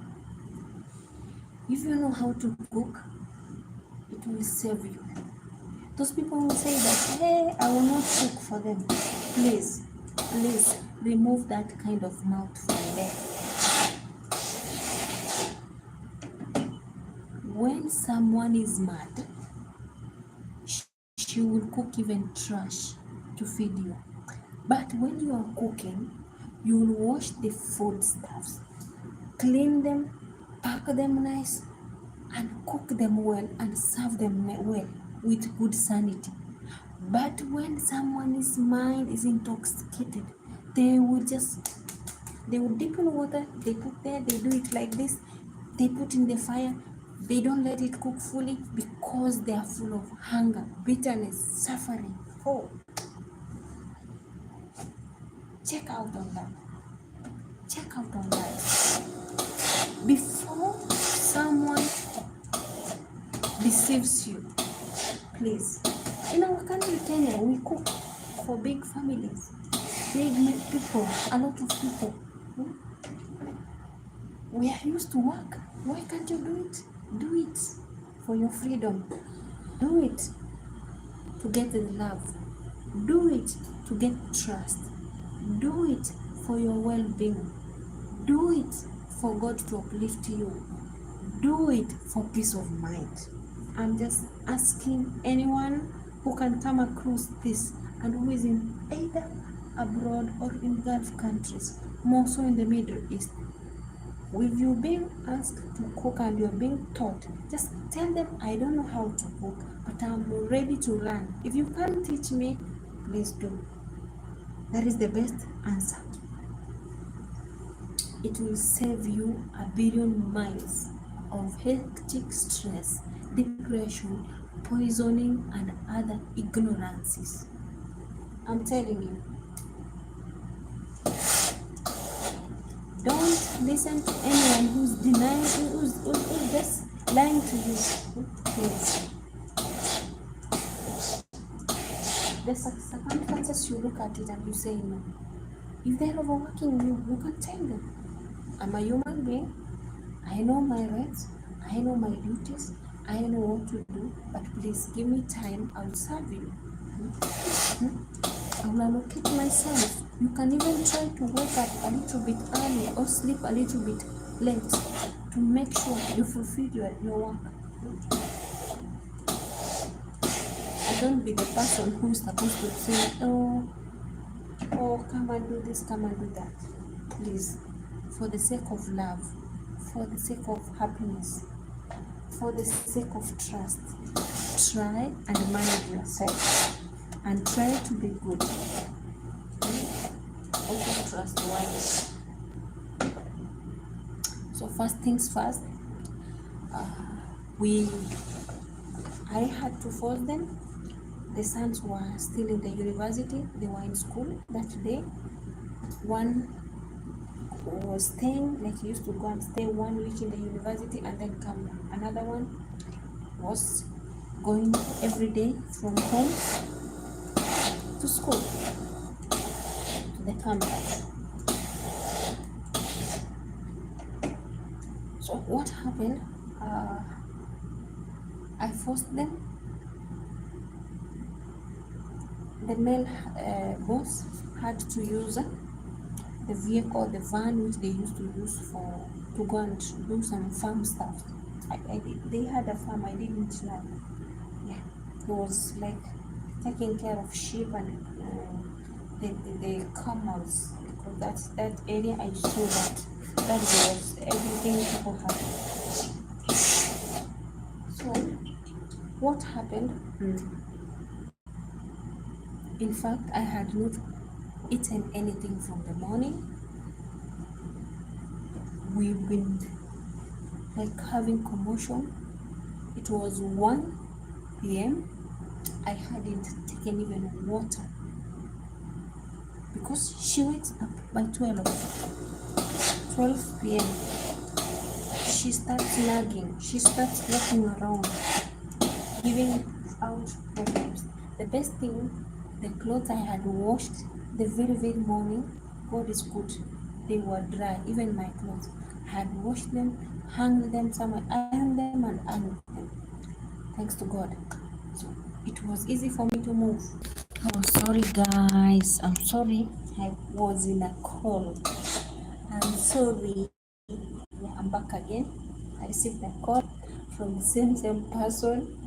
[SPEAKER 1] If you know how to cook, it will save you. Those people will say that, hey, I will not cook for them. Please remove that kind of mouth from there. When someone is mad, she will cook even trash to feed you. But when you are cooking, you will wash the foodstuffs, clean them, pack them nice, and cook them well and serve them well with good sanity. But when someone's mind is intoxicated, they will dip in water, they put there, they do it like this, they put in the fire, they don't let it cook fully because they are full of hunger, bitterness, suffering. Oh, check out on that. Check out on that. Before someone deceives you, please. In our country, Kenya, we cook for big families, big people, a lot of people. We are used to work. Why can't you do it? Do it for your freedom. Do it to get the love. Do it to get trust. Do it for your well-being. Do it for God to uplift you. Do it for peace of mind. I'm just asking anyone who can come across this and who is in either abroad or in Gulf countries, more so in the Middle East. If you're being asked to cook and you're being taught, just tell them, I don't know how to cook, but I'm ready to learn. If you can't teach me, please do. That is the best answer. It will save you 1,000,000,000 miles of hectic stress, depression, poisoning, and other ignorances. I'm telling you. Don't listen to anyone who's denying, who's just lying to you. Please. The circumstances, you look at it and you say no. If they're overworking you, you can tell them, I'm a human being. I know my rights. I know my duties. I know what to do. But please give me time. I'll serve you. I will allocate myself. You can even try to wake up a little bit early or sleep a little bit late to make sure you fulfill your work. And don't be the person who's supposed to say, oh, come and do this, come and do that. Please, for the sake of love, for the sake of happiness, for the sake of trust, try and manage yourself and try to be good. Also trustworthy. So first things first, I had to force them. The sons were still in the university. They were in school that day. One was staying, like he used to go and stay 1 week in the university and then come back. Another one was going every day from home to school, to the campus. So what happened? I forced them. The male boss had to use the vehicle, the van which they used to use to go and do some farm stuff. They had a farm, I didn't know. Yeah, it was like taking care of sheep and the camels, because that area I saw that was everything people had. So what happened? In fact, I had not eaten anything from the morning. We've been like having commotion. It was 1 p.m. I hadn't taken even water. because she wakes up by 12 p.m. She starts nagging, she starts walking around, giving out problems. The best thing, the clothes I had washed the very morning, God is good, they were dry, even my clothes. I had washed them, hung them somewhere, ironed them and hung them. Thanks to God. So it was easy for me to move. Oh, sorry guys, I'm sorry. I was in a call. I'm sorry. Yeah, I'm back again. I received a call from the same person.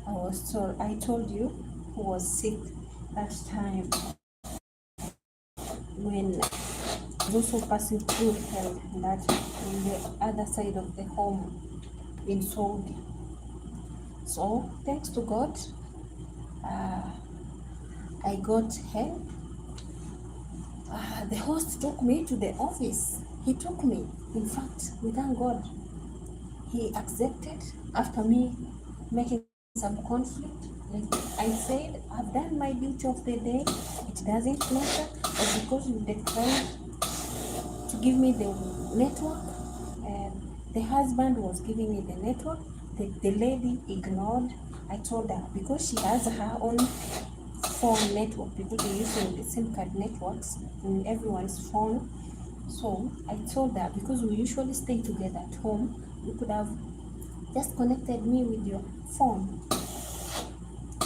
[SPEAKER 1] I told you who was sick that time when I was also passing through hell, that in the other side of the home in Saudi. So thanks to God, I got help. The host took me to the office. He took me. In fact, we thank God. He accepted after me making some conflict. Like I said, I've done my duty of the day. It doesn't matter. But because you declined to give me the network, and the husband was giving me the network, the lady ignored. I told her because she has her own phone network, because they're using the SIM card networks in everyone's phone. So I told her, because we usually stay together at home, you could have just connected me with your phone.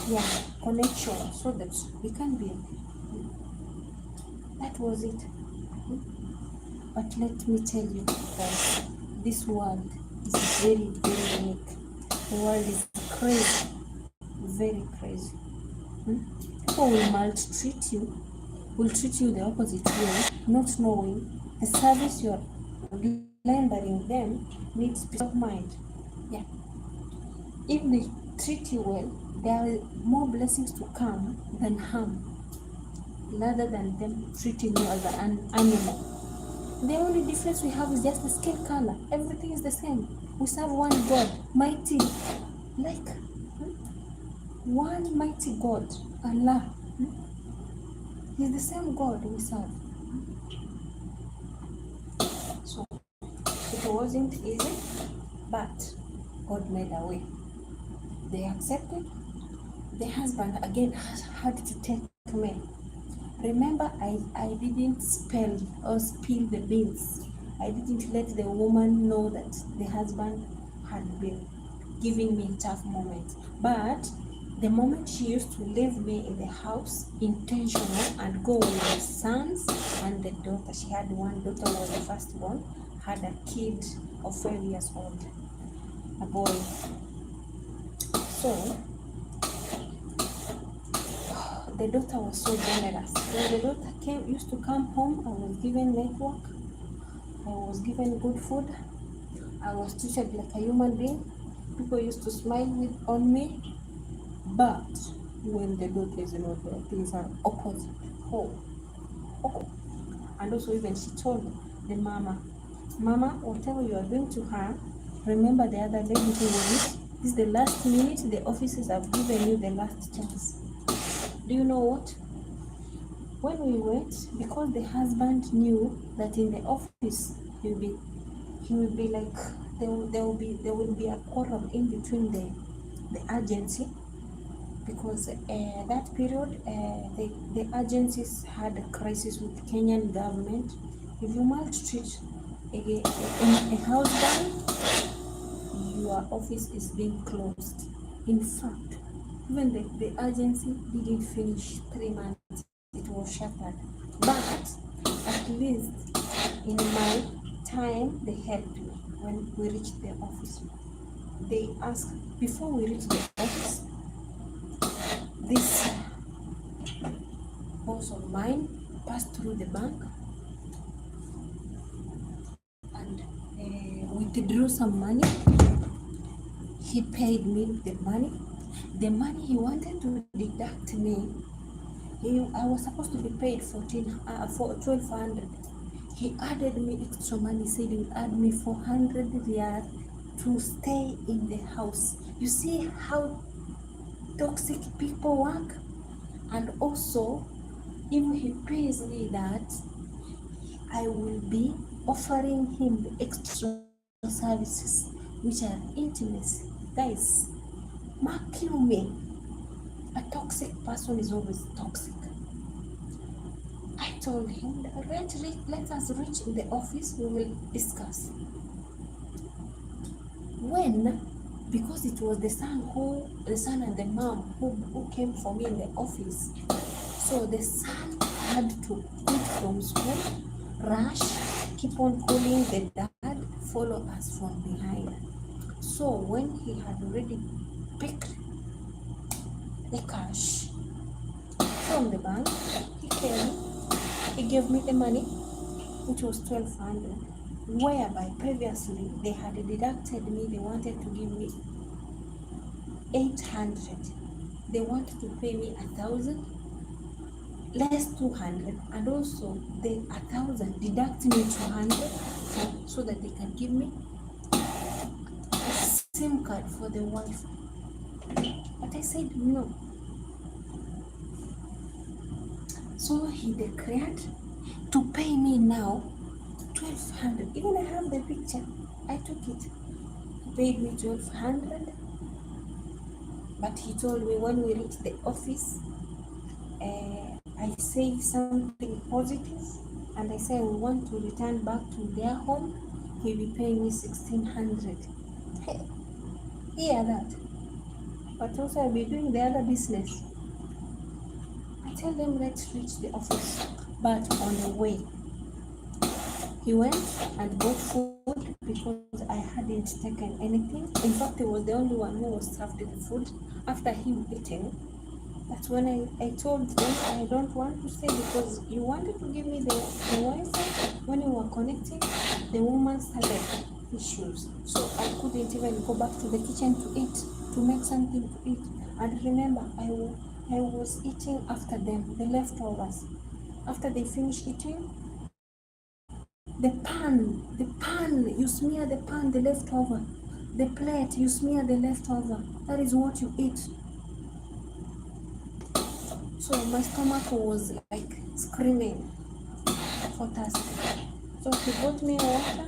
[SPEAKER 1] Yeah, connection, so that we can be. That was it. But let me tell you guys, this world is very unique. The world is crazy, very crazy. People will maltreat you, will treat you the opposite way, not knowing the service you're rendering them needs peace of mind. Yeah. If they treat you well, there are more blessings to come than harm, rather than them treating you as an animal. The only difference we have is just the skin color. Everything is the same. We serve one God, mighty, like one mighty God, Allah. He's the same God we serve. So it wasn't easy, but God made a way. They accepted. The husband again had to take me. Remember, I didn't spill the beans. I didn't let the woman know that the husband had been giving me tough moments. But the moment she used to leave me in the house, intentional, and go with the sons and the daughter, she had one daughter, was the first one, had a kid of 5 years old, a boy. So the daughter was so generous. When the daughter used to come home, I was given network, I was given good food, I was treated like a human being. People used to smile on me. But when the daughter is not there, things are opposite. Oh, oh. And also even she told the mama, whatever you are doing to her, remember the other lady who was it. This is the last minute, the officers have given you the last chance. Do you know what? When we went, because the husband knew that in the office he will be like there will be a quarrel in between the agency, because that period the agencies had a crisis with Kenyan government. If you maltreat a husband, your office is being closed. In fact, even the agency didn't finish 3 months, it was shattered. But at least in my time, they helped me when we reached the office. They asked, before we reached the office, this boss of mine passed through the bank and withdrew some money. He paid me the money. The money he wanted to deduct me, I was supposed to be paid for 1,200. He added me extra money, said he would add me 400 riyal to stay in the house. You see how toxic people work? And also, If he pays me that, I will be offering him the extra services, which are intimacy. Guys, Mark, kill me. A toxic person is always toxic. I told him, let us reach in the office, we will discuss. When, because it was the son and the mom who came for me in the office, so the son had to quit from school, rush, keep on calling the dad, follow us from behind. So when he had already picked the cash from the bank, he came, he gave me the money, which was 1,200, whereby previously they had deducted me, they wanted to give me 800. They wanted to pay me 1,000 less 200, and also the 1,000 deduct me 200 so that they can give me a SIM card for the Wi-Fi. But I said no. So he declared to pay me now 1,200. Even I have the picture. I took it. He paid me 1,200. But he told me when we reach the office, I say something positive, and I say we want to return back to their home. He'll be paying me 1,600. Hey, hear that? But also I'll be doing the other business. I tell them let's reach the office, but on the way, he went and bought food because I hadn't taken anything. In fact, he was the only one who was served the food. After him eating, that's when I told them I don't want to stay because you wanted to give me the Wi-Fi. When you were connecting, the woman started issues. So I couldn't even go back to the kitchen to eat, to make something to eat. And remember, I was eating after them, the leftovers. After they finished eating, the pan, you smear the pan, the leftover. The plate, you smear the leftover. That is what you eat. So my stomach was like screaming for thirst. So he brought me water,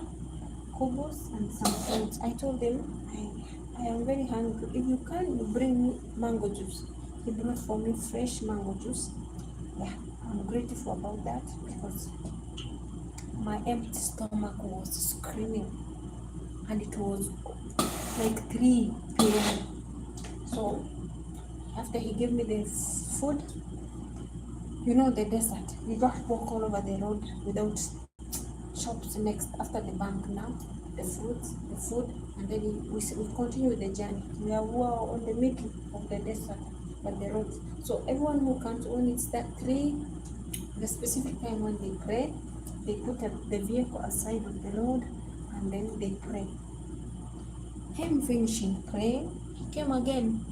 [SPEAKER 1] cobos, and some fruits. I told him, I am very hungry. If you can, you bring me mango juice. He brought for me fresh mango juice. Yeah, I'm grateful about that because my empty stomach was screaming, and it was like 3 p.m. So after he gave me the food, you know, the desert, we just walk all over the road without shops next after the bank now, the food, and then we continue with the journey. We are on the middle of the desert, but the roads. So everyone who comes, when it's that 3, the specific time when they pray, they put the vehicle aside of the road, and then they pray. Him finishing praying, he came again.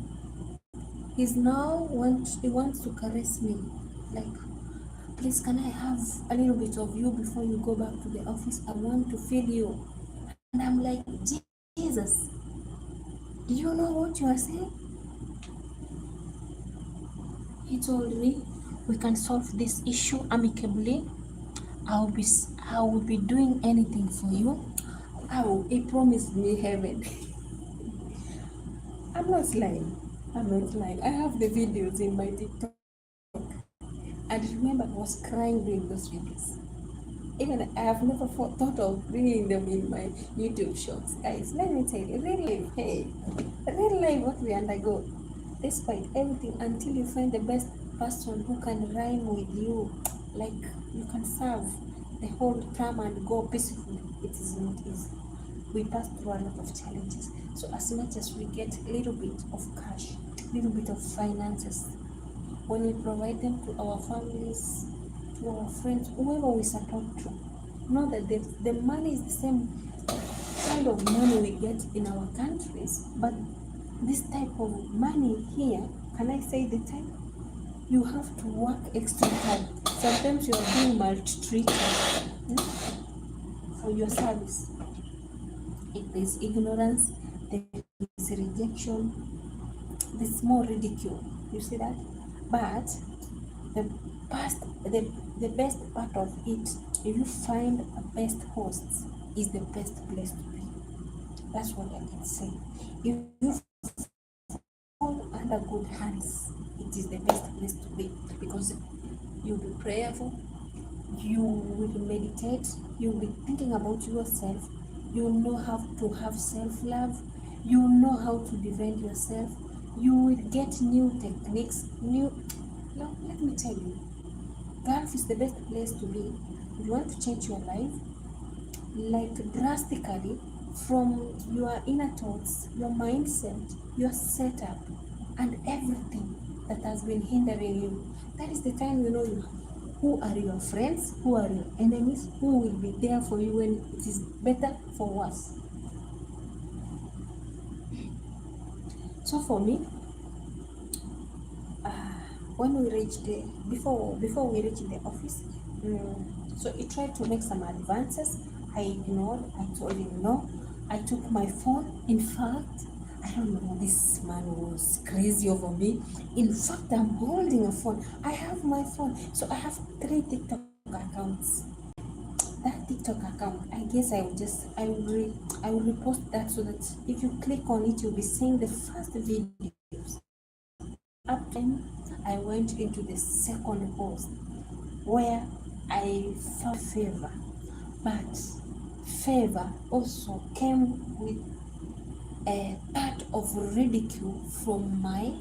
[SPEAKER 1] He wants to caress me, like, please, can I have a little bit of you before you go back to the office? I want to feel you. And I'm like, Jesus, do you know what you are saying? He told me we can solve this issue amicably. I will be doing anything for you. He promised me heaven. I'm not lying. I have the videos in my TikTok. And remember, I was crying during those videos. Even I have never thought of bringing them in my YouTube shorts. Guys, let me tell you, real life, hey, real life what we undergo. Despite everything, until you find the best person who can rhyme with you, like you can serve the whole term and go peacefully, it is not easy. We pass through a lot of challenges. So as much as we get a little bit of cash, little bit of finances, when we provide them to our families, to our friends, whoever we support to, know that the money is the same kind of money we get in our countries, but this type of money here, can I say the type? You have to work extra hard. Sometimes you are being maltreated for your service. If there's ignorance, there is rejection, there's more ridicule. You see that? But the best part of it, if you find a best hosts, is the best place to be. That's what I can say. If you fall under good hands, it is the best place to be, because you'll be prayerful, you will meditate, you'll be thinking about yourself, you'll know how to have self-love, you'll know how to defend yourself, you will get new techniques, no, let me tell you, Gulf is the best place to be if you want to change your life, like drastically, from your inner thoughts, your mindset, your setup, and everything that has been hindering you. That is the time you know who are your friends, who are your enemies, who will be there for you when it is better, for worse. So for me, when we reached the before we reached the office, so he tried to make some advances. I ignored. I told him no. I took my phone. In fact, I don't know, this man was crazy over me. In fact, I'm holding a phone. I have my phone. So I have 3 TikTok accounts. That TikTok account, I guess I will repost that, so that if you click on it, you'll be seeing the first videos. Up then, I went into the second post where I found favor, but favor also came with a part of ridicule from my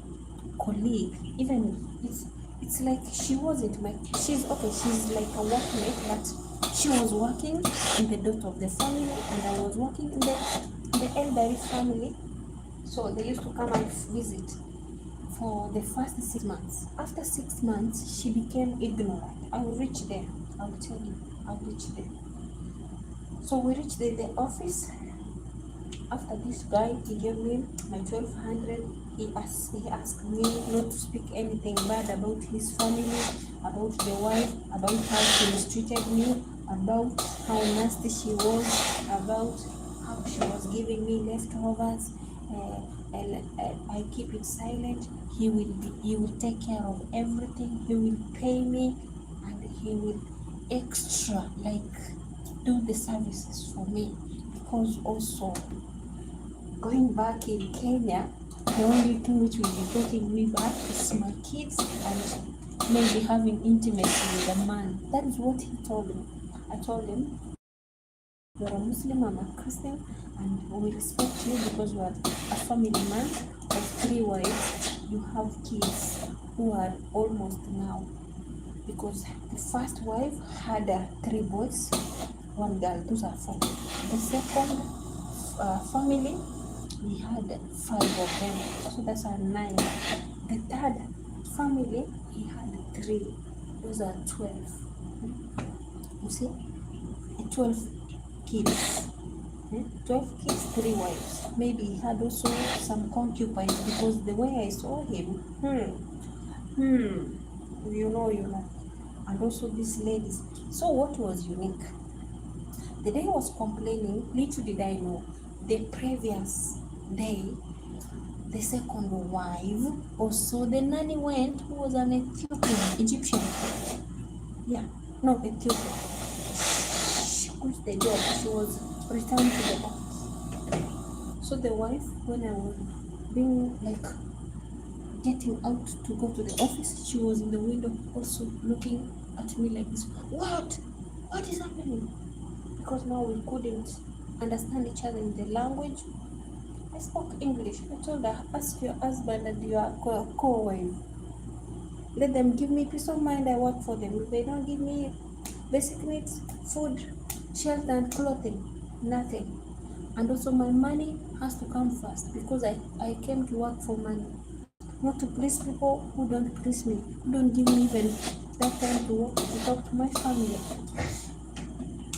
[SPEAKER 1] colleague. Even it's like she's like a workmate, but she was working in the daughter of the family, and I was working in the elderly family. So they used to come and visit for the first 6 months. After 6 months, she became ignorant. I will reach there. I will tell you. I will reach there. So we reached the office. After this guy, he gave me my 1200. He asked me not to speak anything bad about his family, about the wife, about how she mistreated me, about how nasty she was, about how she was giving me leftovers. I keep it silent. He will take care of everything. He will pay me, and he will extra like do the services for me, because also going back in Kenya, the only thing which will be taking me back is my kids and maybe having intimacy with a man. That is what he told me. I told him, you're a Muslim, I'm a Christian, and we respect you because you are a family man of 3 wives. You have kids who are almost now, because the first wife had 3 boys, 1 girl, those are 4. The second family, we had 5 of them, so that's our 9. The third family, he had 3, those are 12. You see, 12 kids. 12 kids, 3 wives. Maybe he had also some concubines, because the way I saw him, you know. And also these ladies. So what was unique? The day I was complaining, little did I know, the previous day, the second wife also, the nanny went, who was an Egyptian. Yeah, no, Ethiopian. She quit the job. She was returned to the office. So the wife, when I was being like getting out to go to the office, she was in the window also looking at me like this. What is happening? Because now we couldn't understand each other in the language. I spoke English. I told her, ask your husband and your co-wife. Let them give me peace of mind. I work for them. If they don't give me basic needs, food, shelter, and clothing, nothing. And also my money has to come first, because I came to work for money, not to please people who don't please me, who don't give me even that time to work, to talk to my family.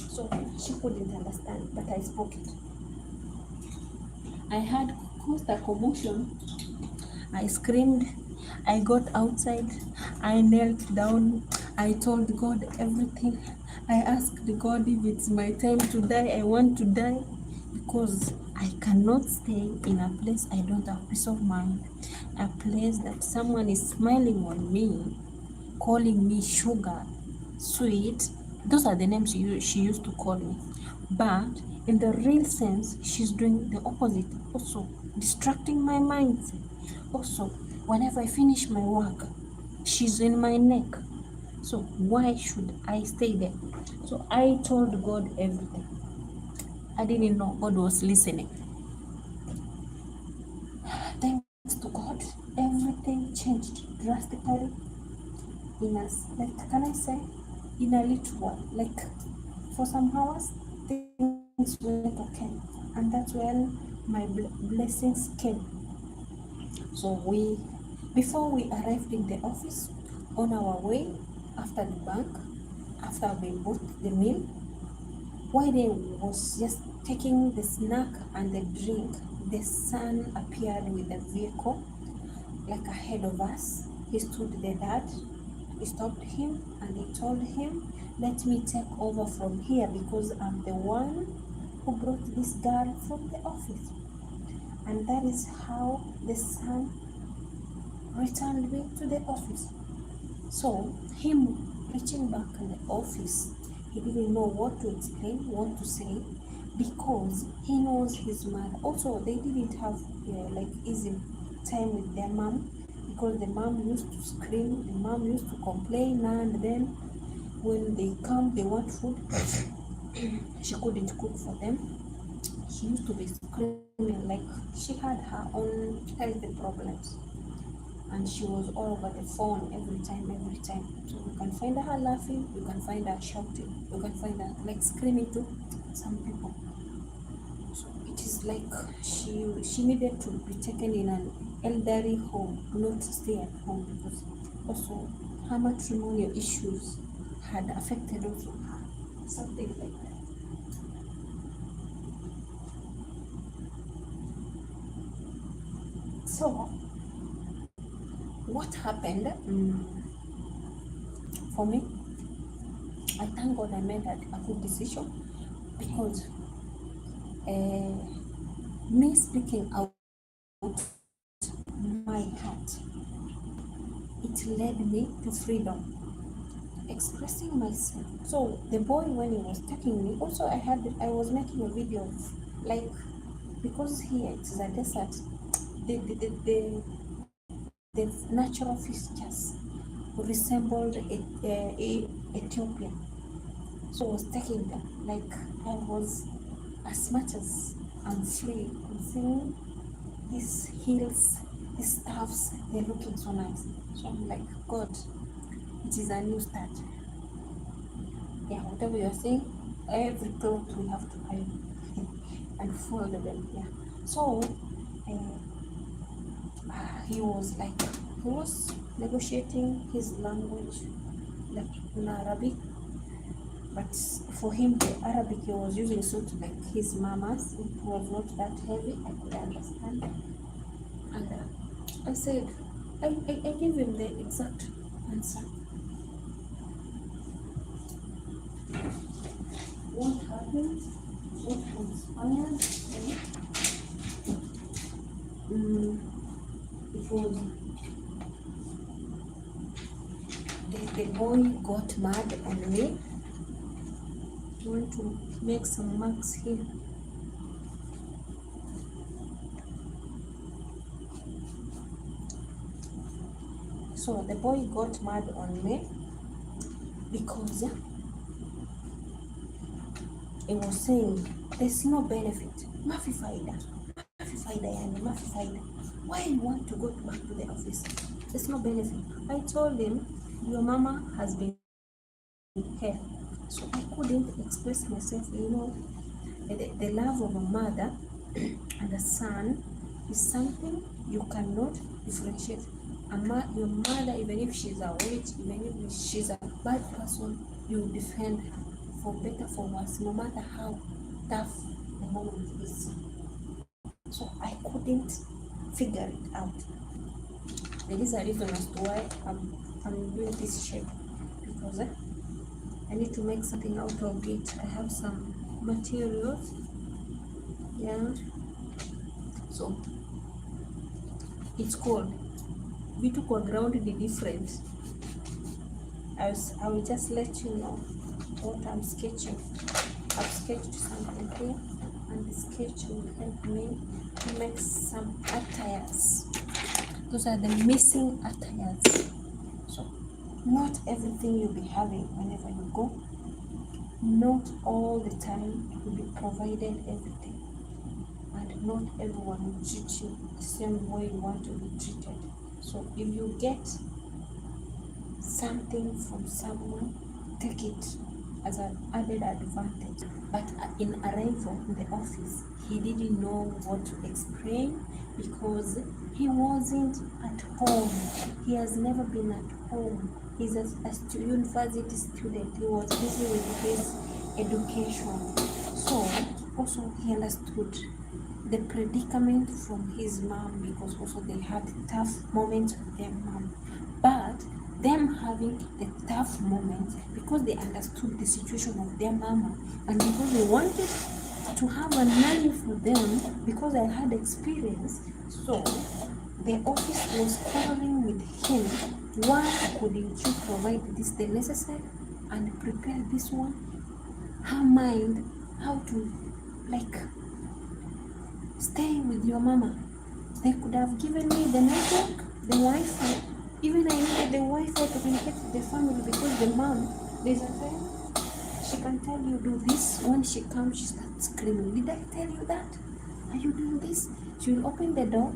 [SPEAKER 1] So she couldn't understand, but I spoke it. I had caused a commotion. I screamed. I got outside. I knelt down. I told God everything. I asked God, if it's my time to die, I want to die, because I cannot stay in a place I don't have peace of mind, a place that someone is smiling on me, calling me sugar, sweet. Those are the names she used to call me. But in the real sense, she's doing the opposite. Also, distracting my mind. Also, whenever I finish my work, she's in my neck. So why should I stay there? So I told God everything. I didn't know God was listening. Thanks to God, everything changed drastically in us. Like, can I say, in a little while? Like, for some hours, things went okay, and that's when my blessings came. So before we arrived in the office, on our way, after the bank, after we bought the meal, while they was just taking the snack and the drink, the son appeared with a vehicle like ahead of us. He stood the dad. He stopped him and he told him, "Let me take over from here because I'm the one who brought this girl from the office." And that is how the son returned me to the office. So, him reaching back in the office, he didn't know what to explain, what to say, because he knows his mother. Also, they didn't have like easy time with their mom, because the mom used to scream, the mom used to complain, and then when they come, they want food. She couldn't cook for them. She used to be screaming like she had her own health problems, and she was all over the phone every time, every time. So you can find her laughing, you can find her shouting, you can find her like screaming to some people. So it is like she needed to be taken in an elderly home, not stay at home, because also her matrimonial issues had affected also her, something like that. So what happened for me, I thank God I made a good decision, because me speaking out my heart, it led me to freedom, expressing myself. So the boy, when he was taking me, also I was making a video of, like, because here it is a desert, the natural features resembled Ethiopia. So I was taking them, like, I was, as much as I'm free, I'm seeing these hills, these stuffs, they're looking so nice. So I'm like, God, it is a new start. Yeah, whatever you're saying, every thought we have to hide and follow them. Yeah. So he was like, he was negotiating his language, like in Arabic, but for him the Arabic he was using suit like his mama's. It was not that heavy. I could understand, and I said, I gave him the exact answer. What happened? What transpired? It was the boy got mad on me. I want to make some marks here. So the boy got mad on me because he was saying there's no benefit. Mafi faida. Mafi faida yani, mafi faida. Why you want to go back to the office? There's no benefit. I told him, your mama has been here. So I couldn't express myself, the love of a mother and a son is something you cannot differentiate. Your mother, even if she's a witch, even if she's a bad person, you defend her for better, for worse, no matter how tough the moment is. So I couldn't figure it out. There is a reason as to why I'm doing this shape, because I need to make something out of it. I have some materials. Yeah. So it's called vitu kwa ground ni different. I will just let you know what I'm sketching. I've sketched something here, and the sketch will help me to make some attires. Those are the missing attires. So not everything you'll be having whenever you go. Not all the time will be provided everything, and not everyone will treat you the same way you want to be treated. So if you get something from someone, take it as an added advantage. But in arrival in the office, he didn't know what to explain because he wasn't at home. He has never been at home. He's a university student. He was busy with his education. So also he understood the predicament from his mom, because also they had tough moments with their mom. But them having the tough moments because they understood the situation of their mama, and because they wanted to have a nanny for them, because I had experience. So the office was quarreling with him. Why couldn't you provide this the necessary and prepare this one? Her mind how to like stay with your mama. They could have given me the network, the Wi-Fi. Even I needed the Wi-Fi to communicate with the family, because the mom, there's a time she can tell you do this. When she comes, she starts screaming. Did I tell you that? Are you doing this? She will open the door.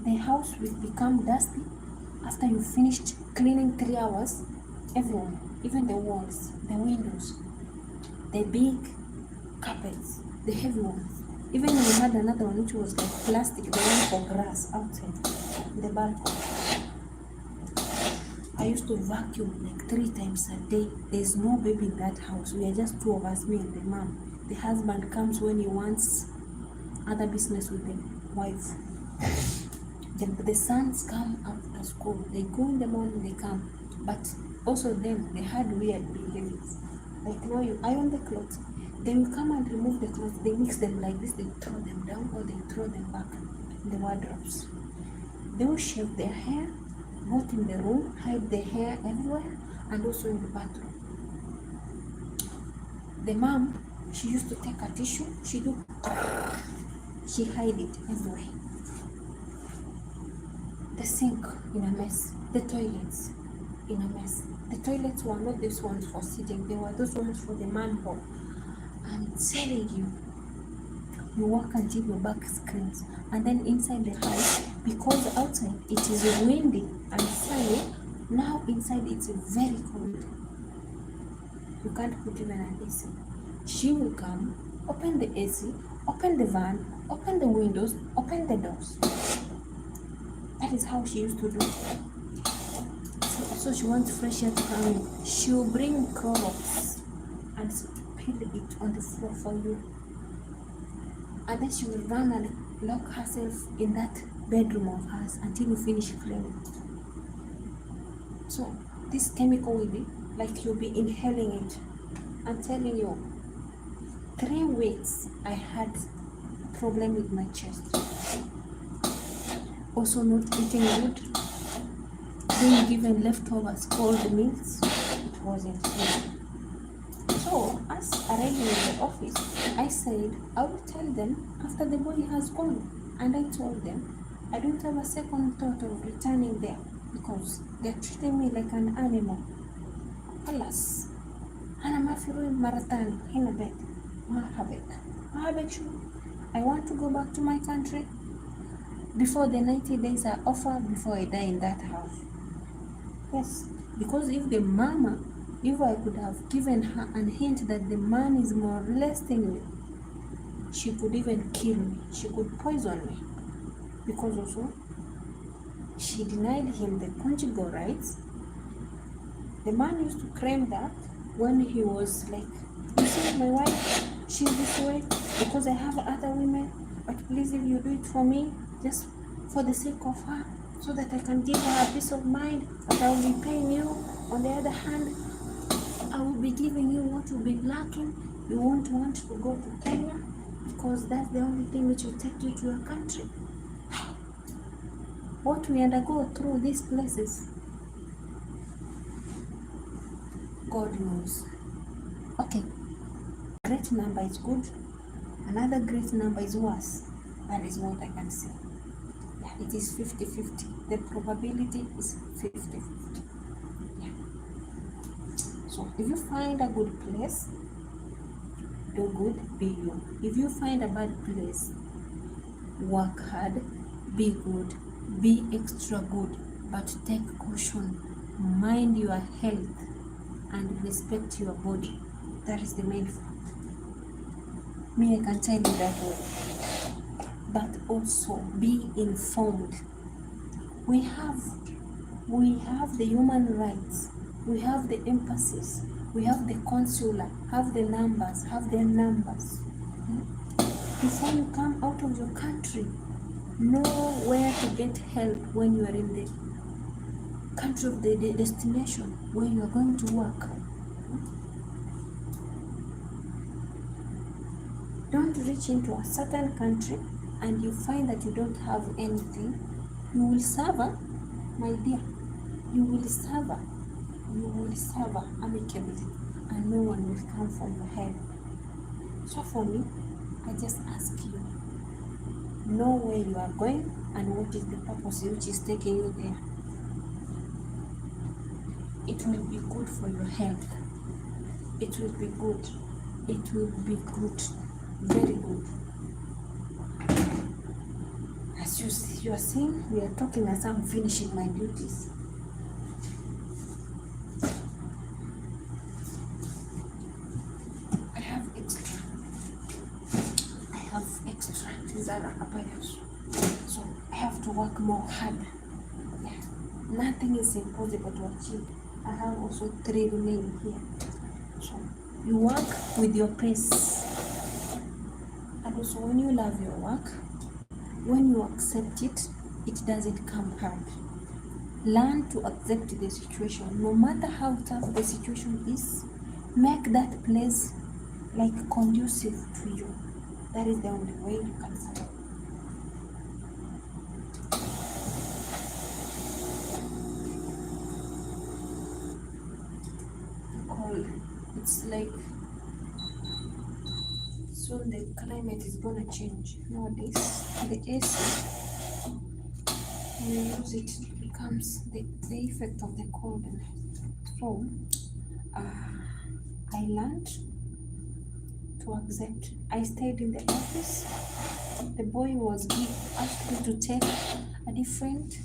[SPEAKER 1] The house will become dusty. After you finished cleaning 3 hours, everyone, even the walls, the windows, the big carpets, the heavy ones. Even we had another one which was like plastic, the one for grass outside the balcony. I used to vacuum like 3 times a day. There's no baby in that house. We are just 2 of us, me and the mom. The husband comes when he wants other business with the wife. The sons come after school. They go in the morning, they come. But also them, they had weird behaviors. Like now you iron the clothes. They will come and remove the clothes. They mix them like this. They throw them down or they throw them back in the wardrobes. They will shave their hair, both in the room, hide the hair everywhere, and also in the bathroom. The mom, she used to take a tissue. She hide it everywhere. The sink in a mess. The toilets in a mess. The toilets were not these ones for sitting. They were those ones for the manhole. I'm telling you, you walk until your back screams. And then inside the house, because outside it is windy and sunny, now inside it's very cold. You can't put even an AC. She will come, open the AC, open the van, open the windows, open the doors. That is how she used to do it. So she wants fresh air to come in. She will bring Clorox and spill it on the floor for you. And then she will run and lock herself in that bedroom of hers until you finish cleaning. So this chemical will be like you'll be inhaling it. I'm telling you, 3 weeks I had problem with my chest. Also not eating good, being given leftovers, cold meals, it wasn't good. So as arriving in the office, I said I will tell them after the boy has gone, and I told them I don't have a second thought of returning there because they're treating me like an animal. Alas, أنا ما في روي مرة تانية هنا بيت ما هبك شو. I want to go back to my country before the 90 days are over, before I die in that house. Yes, because if I could have given her a hint that the man is molesting me, she could even kill me. She could poison me. Because also, she denied him the conjugal rights. The man used to claim that when he was like, you see, my wife, she's this way because I have other women, but please, if you do it for me, just for the sake of her, so that I can give her a peace of mind, but I will be paying you. On the other hand, I will be giving you what you'll be lacking. You won't want to go to Kenya because that's the only thing which will take you to your country. What we undergo through these places. God knows. Okay, great number is good. Another great number is worse. That is what I can say. Yeah, it is 50-50. The probability is 50-50. Yeah. So if you find a good place, do good, be you. If you find a bad place, work hard, be good, be extra good, but take caution. Mind your health and respect your body. That is the main fact. Me, I can tell you that way. But also be informed. We have the human rights, we have the embassies, we have the consular, have the numbers, have their numbers. Before you come out of your country, know where to get help when you are in the country of the destination where you are going to work. Don't reach into a certain country and you find that you don't have anything. You will suffer, my dear. You will suffer. You will suffer amicably, and no one will come for your help. So for me, I just ask you, know where you are going and what is the purpose which is taking you there. It will be good for your health. It will be good. It will be good. Very good. As you are seeing, we are talking as I'm finishing my duties. I have extra. These are apparels. So I have to work more hard. Yeah. Nothing is impossible to achieve. I have also 3 remaining here. So you work with your pace. And also when you love your work, when you accept it, it doesn't come hard. Learn to accept the situation. No matter how tough the situation is, make that place like conducive to you. That is the only way you can survive. Cold. It's like soon the climate is gonna change. Nowadays, the AC, when you use it, it becomes the effect of the cold. So, I learned to accept. I stayed in the office. The boy was asked me to take a different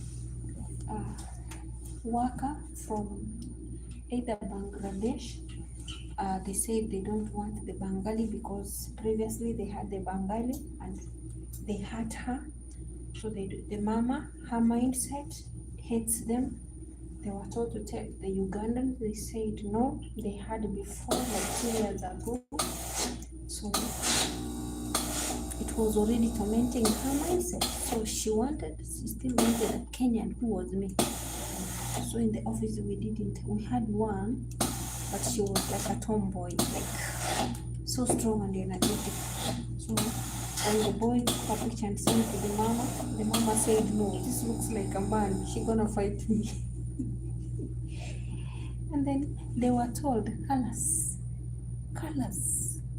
[SPEAKER 1] worker from either Bangladesh. They said they don't want the Bengali because previously they had the Bengali and they had her. So the mama, her mindset hates them. They were told to take the Ugandan. They said no, they had before, like 2 years ago. So it was already tormenting her mindset. So she still wanted a Kenyan who was me. So in the office we had one, but she was like a tomboy, like so strong and energetic. So when the boy took a picture and sent it to the mama said, no, this looks like a man, she gonna fight me. And then they were told, colors,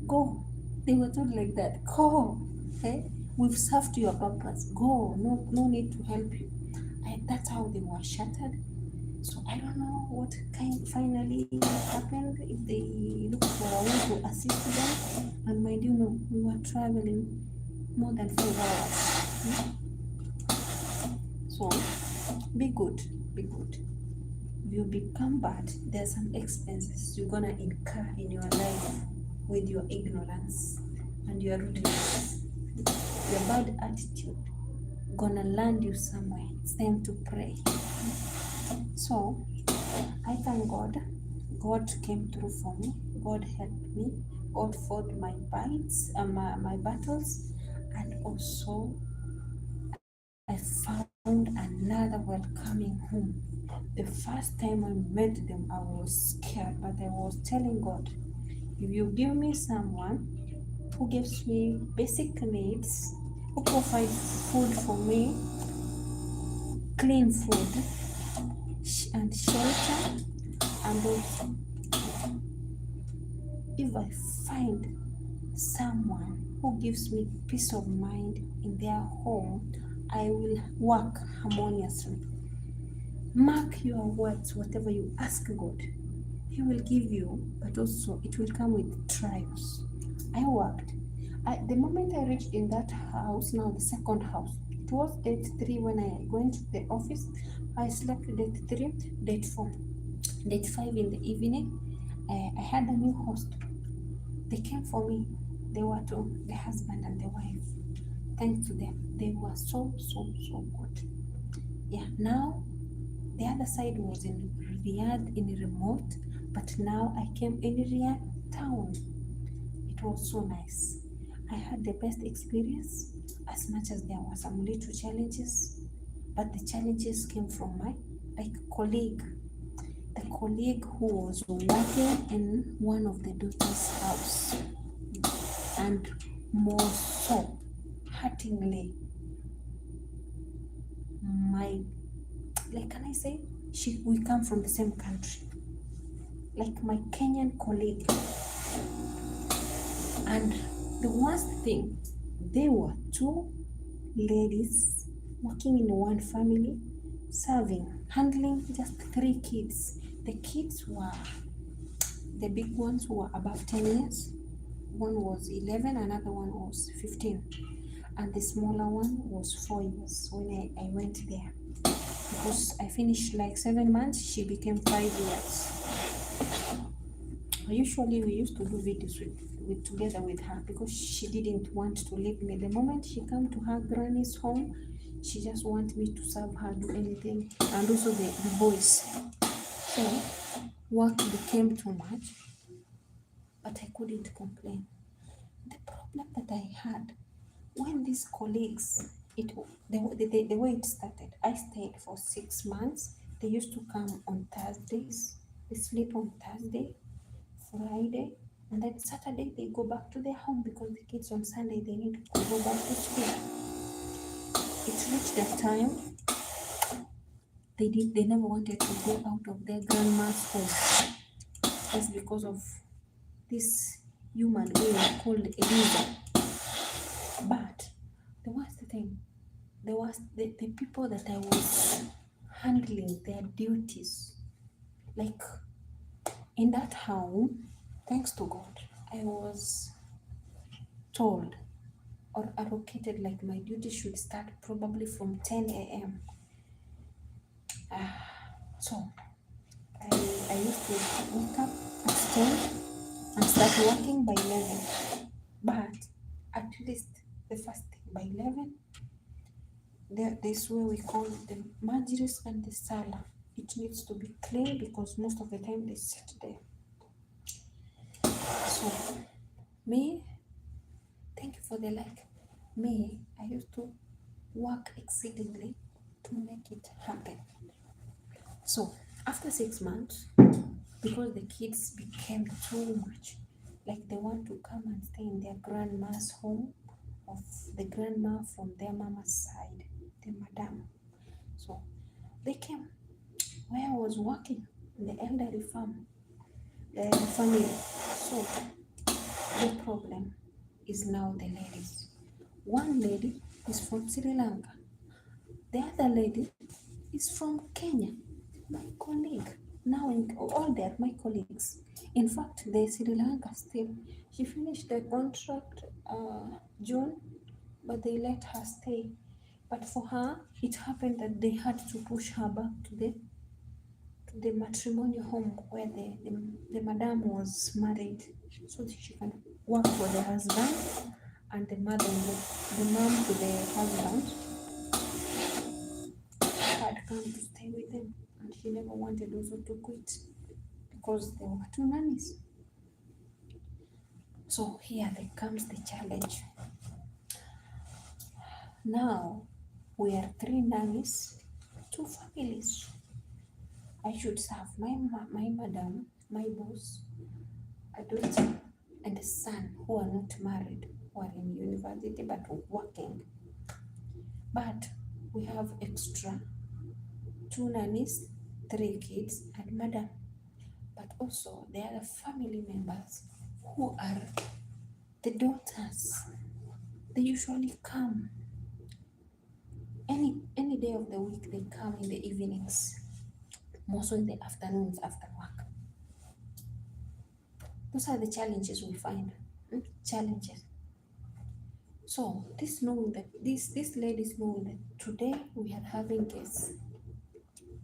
[SPEAKER 1] go. They were told like that, go. Okay? We've served your purpose, go. No need to help you. And that's how they were shattered. So I don't know what finally happened, if they looked for a way to assist them. And mind you know, we were traveling more than 5 hours. So be good. If you become bad, there's some expenses you're gonna incur in your life with your ignorance and your rudeness. Your bad attitude gonna land you somewhere. It's time to pray. So I thank God. God came through for me. God helped me. God fought my battles, and also I found another welcoming home. The first time I met them, I was scared, but I was telling God, if you give me someone who gives me basic needs, who provides food for me, clean food and shelter, and also if I find someone who gives me peace of mind in their home, I will work harmoniously. Mark your words, whatever you ask God, He will give you, but also it will come with trials. I worked. The moment I reached in that house, now the second house, it was date 3 when I went to the office. I slept date 3, date 4, date 5 in the evening. I had a new host. They came for me. They were two, the husband and the wife. Thanks to them, they were so good. Yeah, now the other side was in Riyadh, in remote, but now I came in Riyadh town. It was so nice. I had the best experience, as much as there were some little challenges, but the challenges came from my colleague. The colleague who was working in one of the daughter's house, and more so, hurtingly, my, can I say, we come from the same country, like my Kenyan colleague. And the worst thing, they were two ladies working in one family, serving, handling just 3 kids. The kids were, the big ones were above 10 years. One was 11, another one was 15. And the smaller one was 4 years when I went there. Because I finished like 7 months, she became 5 years. Usually we used to do videos together with her because she didn't want to leave me. The moment she came to her granny's home, she just wanted me to serve her, do anything, and also the boys. So work became too much, but I couldn't complain. The problem that I had when these colleagues, the way it started, I stayed for 6 months. They used to come on Thursdays. They sleep on Thursday, Friday, and then Saturday they go back to their home because the kids on Sunday they need to go back to school. It reached that time they never wanted to go out of their grandma's home. That's because of this human being called Eliza. But the worst thing, the people that I was handling their duties, like in that home, thanks to God, I was told or allocated like my duty should start probably from 10 a.m. So I used to wake up at 10 and start working by 11. But at least the first thing by 11, this way we call the majlis and the sala. It needs to be clean because most of the time they sit there. So me, thank you for the like. Me, I used to work exceedingly to make it happen. So after 6 months, because the kids became too much, like they want to come and stay in their grandma's home of the grandma from their mama's side, the madam. So they came where I was working in the elderly family. So the problem is now the ladies. One lady is from Sri Lanka. The other lady is from Kenya, my colleague. Now, all they are my colleagues. In fact, the Sri Lanka still, she finished the contract June, but they let her stay. But for her, it happened that they had to push her back to the matrimonial home where the madam was married, so that she can work for the husband, and the mom to the husband had come to stay with them, and she never wanted also to quit because there were 2 nannies. So here there comes the challenge. Now we are 3 nannies, 2 families. I should serve my madam, my boss, a daughter, and a son who are not married, who are in university but working. But we have extra 2 nannies, 3 kids, and madam. But also there are family members who are the daughters, they usually come any day of the week. They come in the evenings, most in the afternoons after work. Those are the challenges we find. Challenges. So this knowing that this ladies knowing that today we are having guests,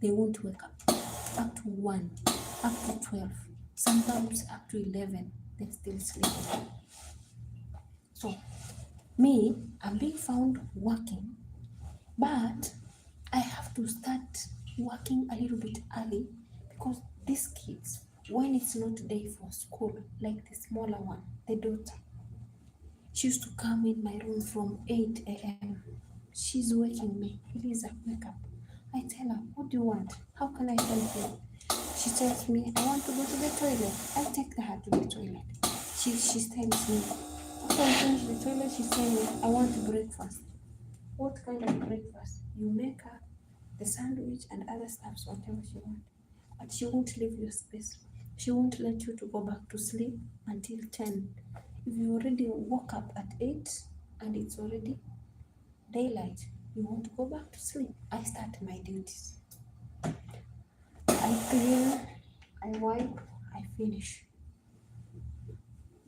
[SPEAKER 1] they won't wake up to 1, up to 12, sometimes up to 11, they still sleep. So me, I'm being found working, but I have to start working a little bit early because these kids, when it's not day for school, like the smaller one, the daughter, she used to come in my room from 8 a.m. She's waking me. Elisa, wake up. I tell her, what do you want? How can I help you? She tells me, I want to go to the toilet. I take her to the toilet. She tells me, after I finish the toilet, she tells me, I want breakfast. What kind of breakfast? You make her the sandwich and other stuffs, whatever she wants. But she won't leave your space. She won't let you to go back to sleep until 10. If you already woke up at 8 and it's already daylight, you want to go back to sleep. I start my duties. I clean, I wipe, I finish.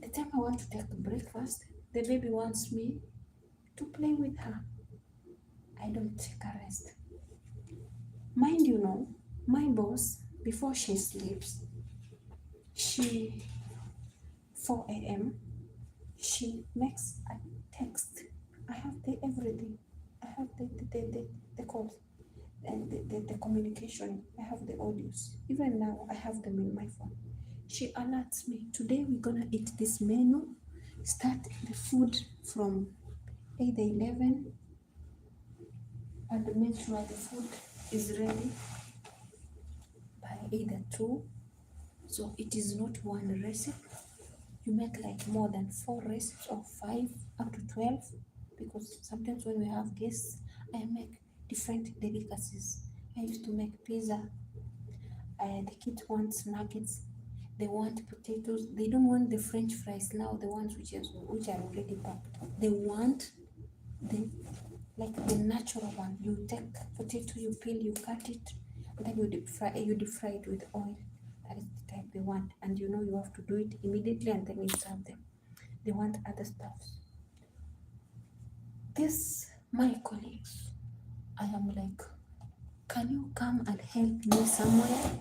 [SPEAKER 1] The time I want to take breakfast, the baby wants me to play with her. I don't take a rest. Mind you know, my boss, before she sleeps, 4 a.m., she makes a text. I have the everything. I have the calls and the communication. I have the audios. Even now, I have them in my phone. She alerts me, today we're gonna eat this menu. Start the food from either 11 and make sure the food is ready by either 2. So it is not one recipe. You make like more than 4 recipes or 5 up to 12, because sometimes when we have guests, I make different delicacies. I used to make pizza. The kids want nuggets. They want potatoes. They don't want the French fries now, the ones which are already packed. They want the natural one. You take potato, you peel, you cut it, and then you deep fry it with oil. That is the type they want, and you know you have to do it immediately, and then you serve them. They want other stuff. This my colleagues, I am like, can you come and help me somewhere?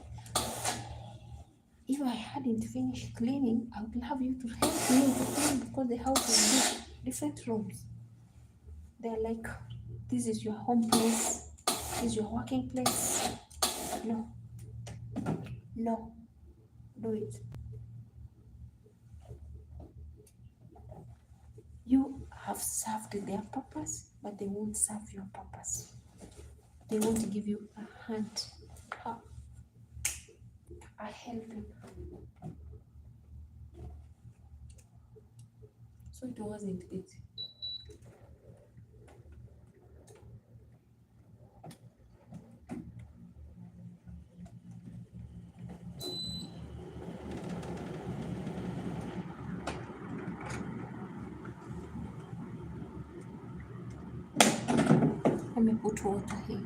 [SPEAKER 1] If I hadn't finished cleaning, I would have you to help me to clean, because the house is big, different rooms. They're like, this is your home place, this is your working place. No, do it. You have served their purpose, but they won't serve your purpose. They won't give you a hand, a helping. So it wasn't it. Let me put water here.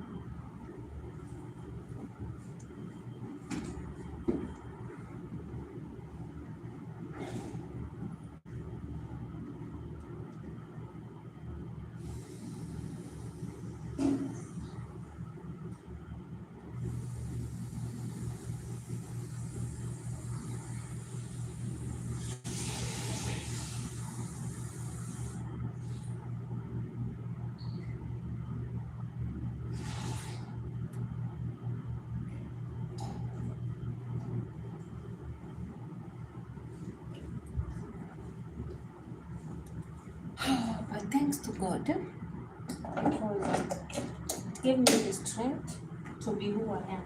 [SPEAKER 1] But thanks to God, because it gave me the strength to be who I am.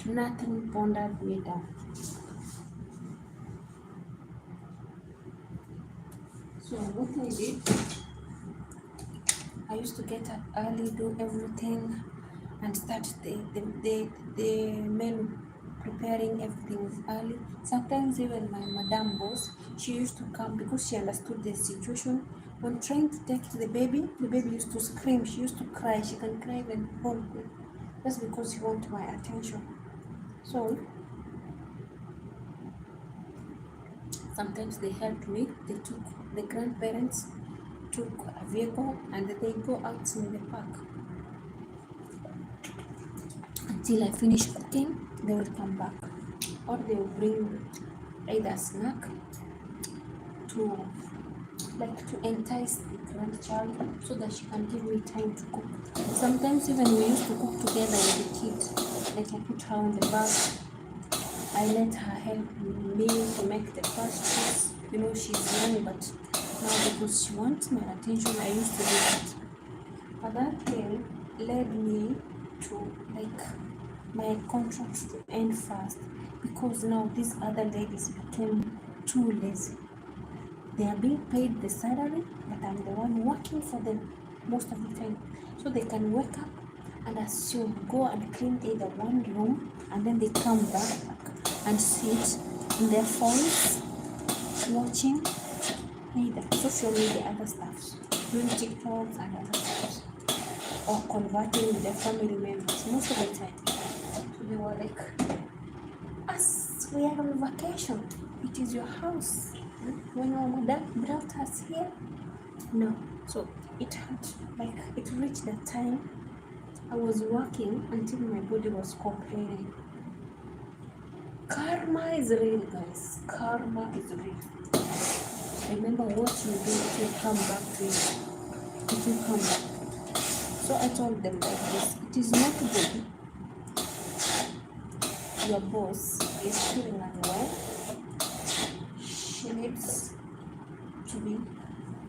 [SPEAKER 1] Nothing pondered me down. So what I did, I used to get up early, do everything, and start the menu. preparing everything early. Sometimes even my madam boss, she used to come because she understood the situation. When trying to take the baby used to scream. She used to cry. She can cry even hold me. That's because she wants my attention. So sometimes they helped me. They took the grandparents took a vehicle and they go out in the park until I finish cooking. They will come back, or they will bring either snack to to entice the grandchild so that she can give me time to cook. Sometimes even we used to cook together with the kid. Like I put her on the bus, I let her help me to make the pastries. She's young, but now because she wants my attention, I used to do that. But that thing led me to my contract to end fast because now these other ladies became too lazy. They are being paid the salary, but I'm the one working for them most of the time. So they can wake up and assume, go and clean either one room, and then they come back and sit in their phones watching either social media, other stuff, doing TikToks and other stuff, or converting with their family members most of the time. So they were like, us, we are on vacation. It is your house. When our mother brought us here, no. So it reached that time I was working until my body was complaining. Karma is real, guys. Karma is real. Remember what you do, it will come back to you. It will come back. So I told them like this: it is not good. Your boss is feeling unwell. She needs to be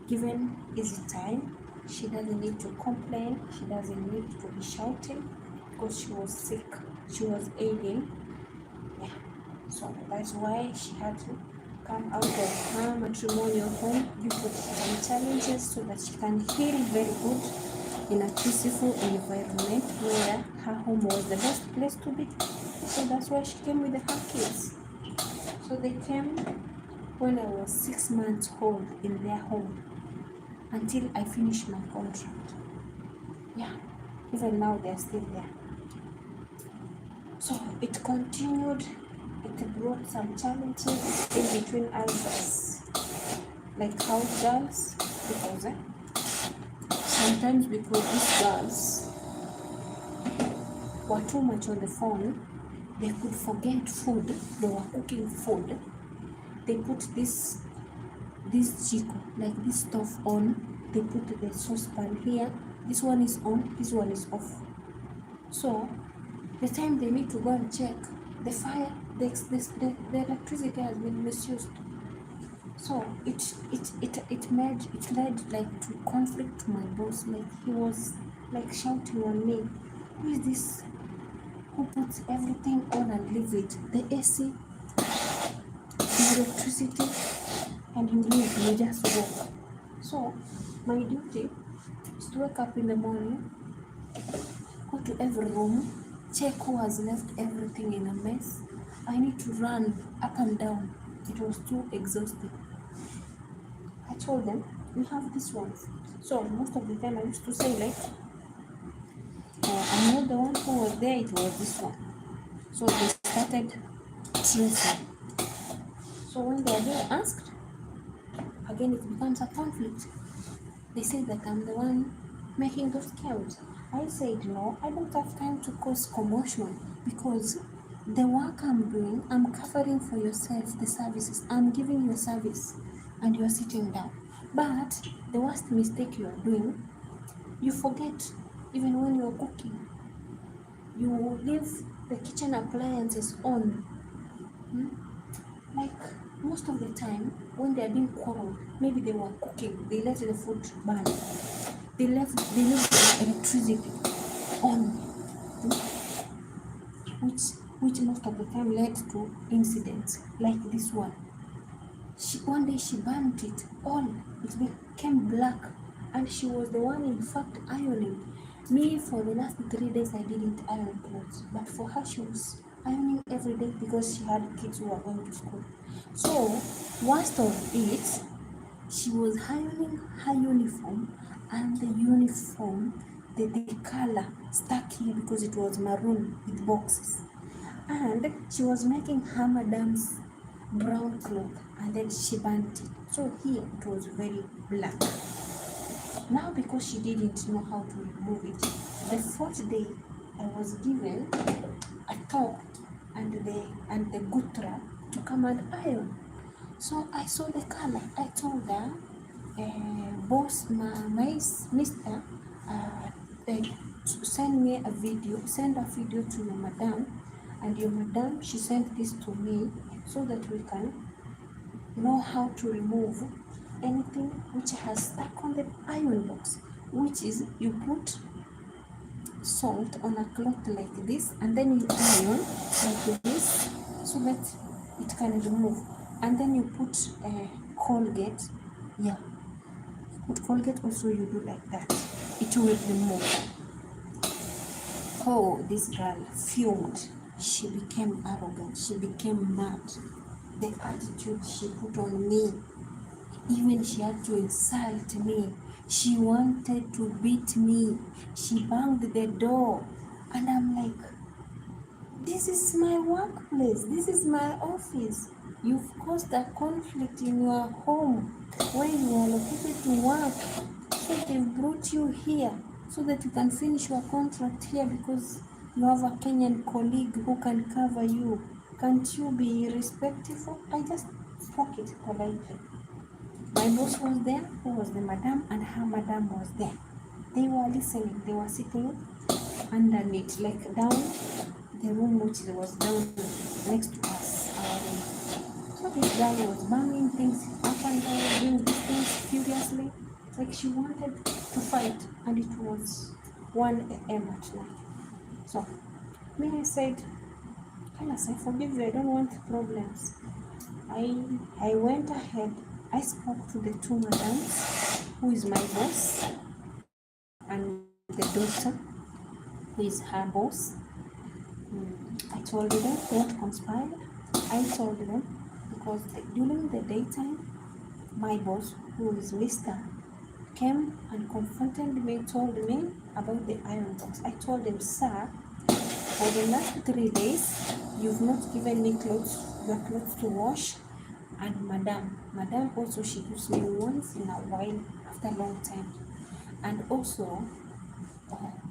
[SPEAKER 1] given easy time. She doesn't need to complain. She doesn't need to be shouting because she was sick. She was ailing. Yeah. So that's why she had to come out of her matrimonial home due to some challenges so that she can heal very good in a peaceful environment where her home was the best place to be. So that's why she came with her kids. So they came when I was 6 months old in their home until I finished my contract. Yeah, even now they are still there. So it continued. It brought some challenges in between us like house girls, because sometimes because these girls were too much on the phone, they could forget food. They were cooking food. They put this chico, like this stove on. They put the saucepan here. This one is on, this one is off. So the time they need to go and check the fire, the electricity has been misused. So it led like to conflict to my boss. Like he was like shouting on me, who is this who puts everything on and leave it? The AC, the electricity, and you just walk. So my duty is to wake up in the morning, go to every room, check who has left everything in a mess. I need to run up and down. It was too exhausting. I told them, we have this one. So most of the time I used to say like, I'm not the one who was there, it was this one. So they started tracing. So when they are being asked, again it becomes a conflict. They say that I'm the one making those counts. I said no, I don't have time to cause commotion because the work I'm doing, I'm covering for yourself the services. I'm giving you service and you're sitting down. But the worst mistake you are doing, you forget even when you're cooking. You leave the kitchen appliances on. Like most of the time when they are being quarreled, maybe they were cooking, they let the food burn. They left the electricity on, which most of the time led to incidents like this one. One day she burnt it all. It became black, and she was the one, in fact, ironing. Me, for the last 3 days, I didn't iron clothes, but for her, she was ironing every day because she had kids who were going to school. So, worst of it, she was ironing her uniform, and the uniform, the color stuck here because it was maroon with boxes. And she was making her madam's brown cloth, and then she burnt it. So here it was very black. Now, because she didn't know how to remove it, the fourth day I was given a top and the gutra to come and iron. So I saw the color. I told her, boss, my mister, send a video to your madam, and your madam, she sent this to me so that we can know how to remove anything which has stuck on the iron box, which is you put salt on a cloth like this, and then you iron like this so that it can remove, and then you put Colgate. Yeah, put Colgate also, you do like that, it will remove. Oh, this girl fumed. She became arrogant, she became mad. The attitude she put on me, even she had to insult me. She wanted to beat me. She banged the door. And I'm like, this is my workplace. This is my office. You've caused a conflict in your home where you are located to work. So they've brought you here so that you can finish your contract here because you have a Kenyan colleague who can cover you. Can't you be respectful? I just spoke it politely. My boss was there, who was the madam, and her madam was there. They were listening, they were sitting underneath, like down the room which was down next to us, our room. So this girl was banging things up and down, doing these things furiously, like she wanted to fight, and it was 1 a.m. at night. So me, I said, Alas, I forgive you, I don't want problems. I went ahead. I spoke to the two madams, who is my boss, and the daughter, who is her boss. I told them what conspired. I told them because during the daytime, my boss, who is Mr., came and confronted me, told me about the iron box. I told him, sir, for the last 3 days, you've not given me your clothes to wash. And madam also, she gives me once in a while after a long time. And also,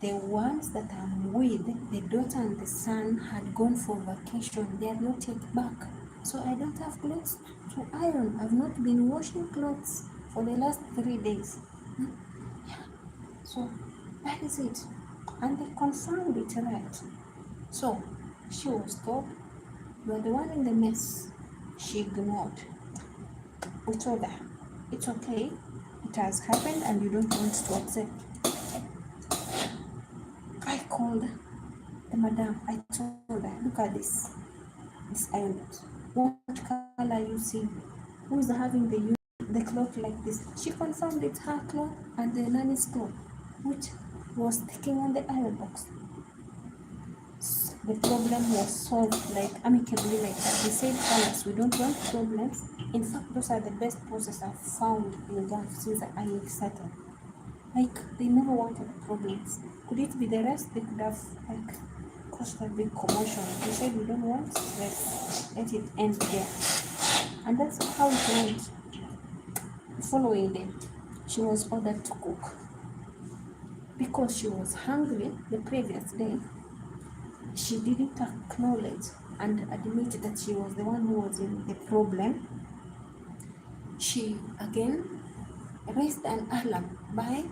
[SPEAKER 1] the ones that I'm with, the daughter and the son had gone for vacation. They are not yet back. So I don't have clothes to iron. I've not been washing clothes for the last 3 days. Yeah. So that is it. And they confirmed it, right? So she was told, you are the one in the mess. She ignored. We told her, it's okay, it has happened and you don't want to accept. I called the madam. I told her, look at this iron box. What color you see? Who's having the cloth like this? She confirmed it's her cloth and the nanny's cloth, which was sticking on the iron box. The problem was solved like amicably like that. They said, Alice, we don't want problems. In fact, those are the best bosses I've found in Gulf since I started. Like, they never wanted problems. Could it be the rest? They could have like caused a big commotion. They said, we don't want stress. Let it end there. And that's how it went. The following day, she was ordered to cook. Because she was hungry the previous day, she didn't acknowledge and admit that she was the one who was in the problem. She again raised an alarm by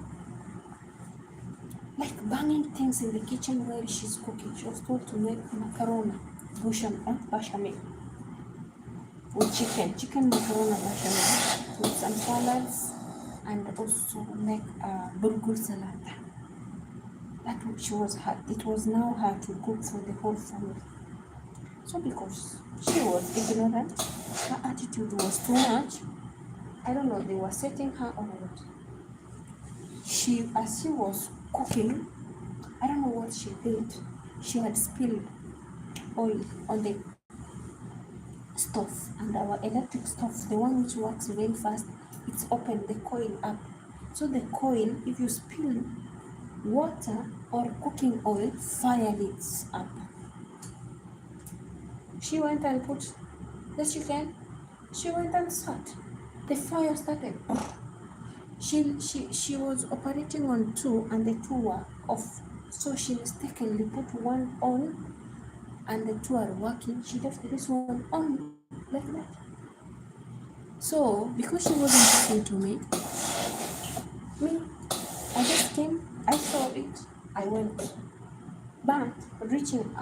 [SPEAKER 1] like banging things in the kitchen while she's cooking. She was told to make macaroni bechamel with chicken macaroni bechamel with some salads, and also make a burger salad. That she was her. It was now her to cook for the whole family. So because she was ignorant, her attitude was too much. I don't know, they were setting her on what. As she was cooking, I don't know what she did. She had spilled oil on the stove, and our electric stove, the one which works very fast, it's open the coil up. So the coil, if you spill water or cooking oil, fire leads up. She went and put the chicken. She went and sat. The fire started. She was operating on two, and the two were off. So she mistakenly put one on, and the two are working. She left this one on like that. So because she wasn't talking to me, I just came. I saw it. I went. But reaching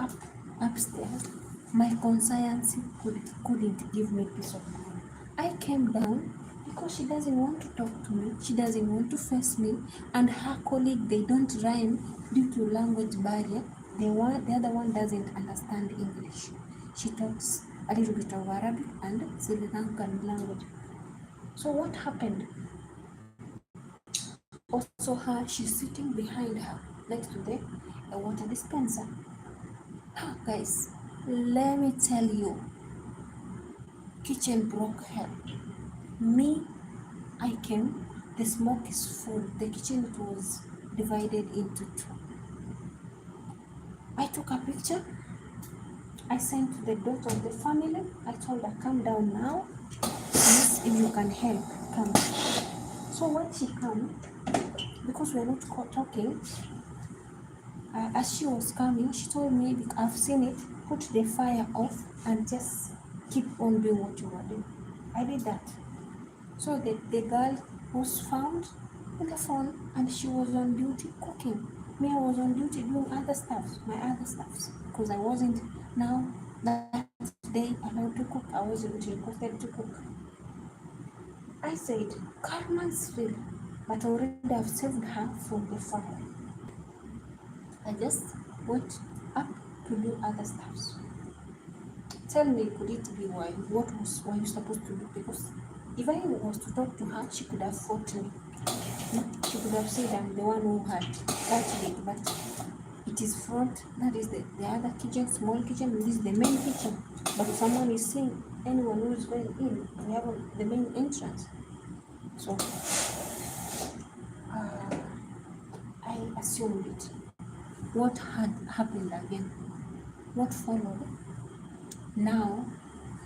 [SPEAKER 1] upstairs, my conscience couldn't give me peace of mind. I came down because she doesn't want to talk to me. She doesn't want to face me. And her colleague, they don't rhyme due to language barrier. The other one doesn't understand English. She talks a little bit of Arabic and Sri Lankan language. So what happened? Also her, she's sitting behind her next to the water dispenser. Guys, let me tell you, kitchen broke hell. Me, I came, the smoke is full. The kitchen was divided into two. I took a picture. I sent to the daughter of the family. I told her, come down now. Please, if you can help, come. So when she came, because we're not talking, as she was coming, she told me, I've seen it, put the fire off and just keep on doing what you are doing. I did that. So the girl was found in the phone, and she was on duty cooking. Me, I was on duty doing other stuff, my other stuffs, because I wasn't now that day allowed to cook. I wasn't requested to cook. I said, Carmen's but already I've saved her from the fire. I just went up to do other stuffs. Tell me, could it be why? What were you supposed to do? Because if I was to talk to her, she could have fought me. She could have said I'm the one who had touched it, but it is front, that is the other kitchen, small kitchen, this is the main kitchen. But someone is saying anyone who is going in, we have the main entrance. So I assumed it. What had happened again? What followed? Now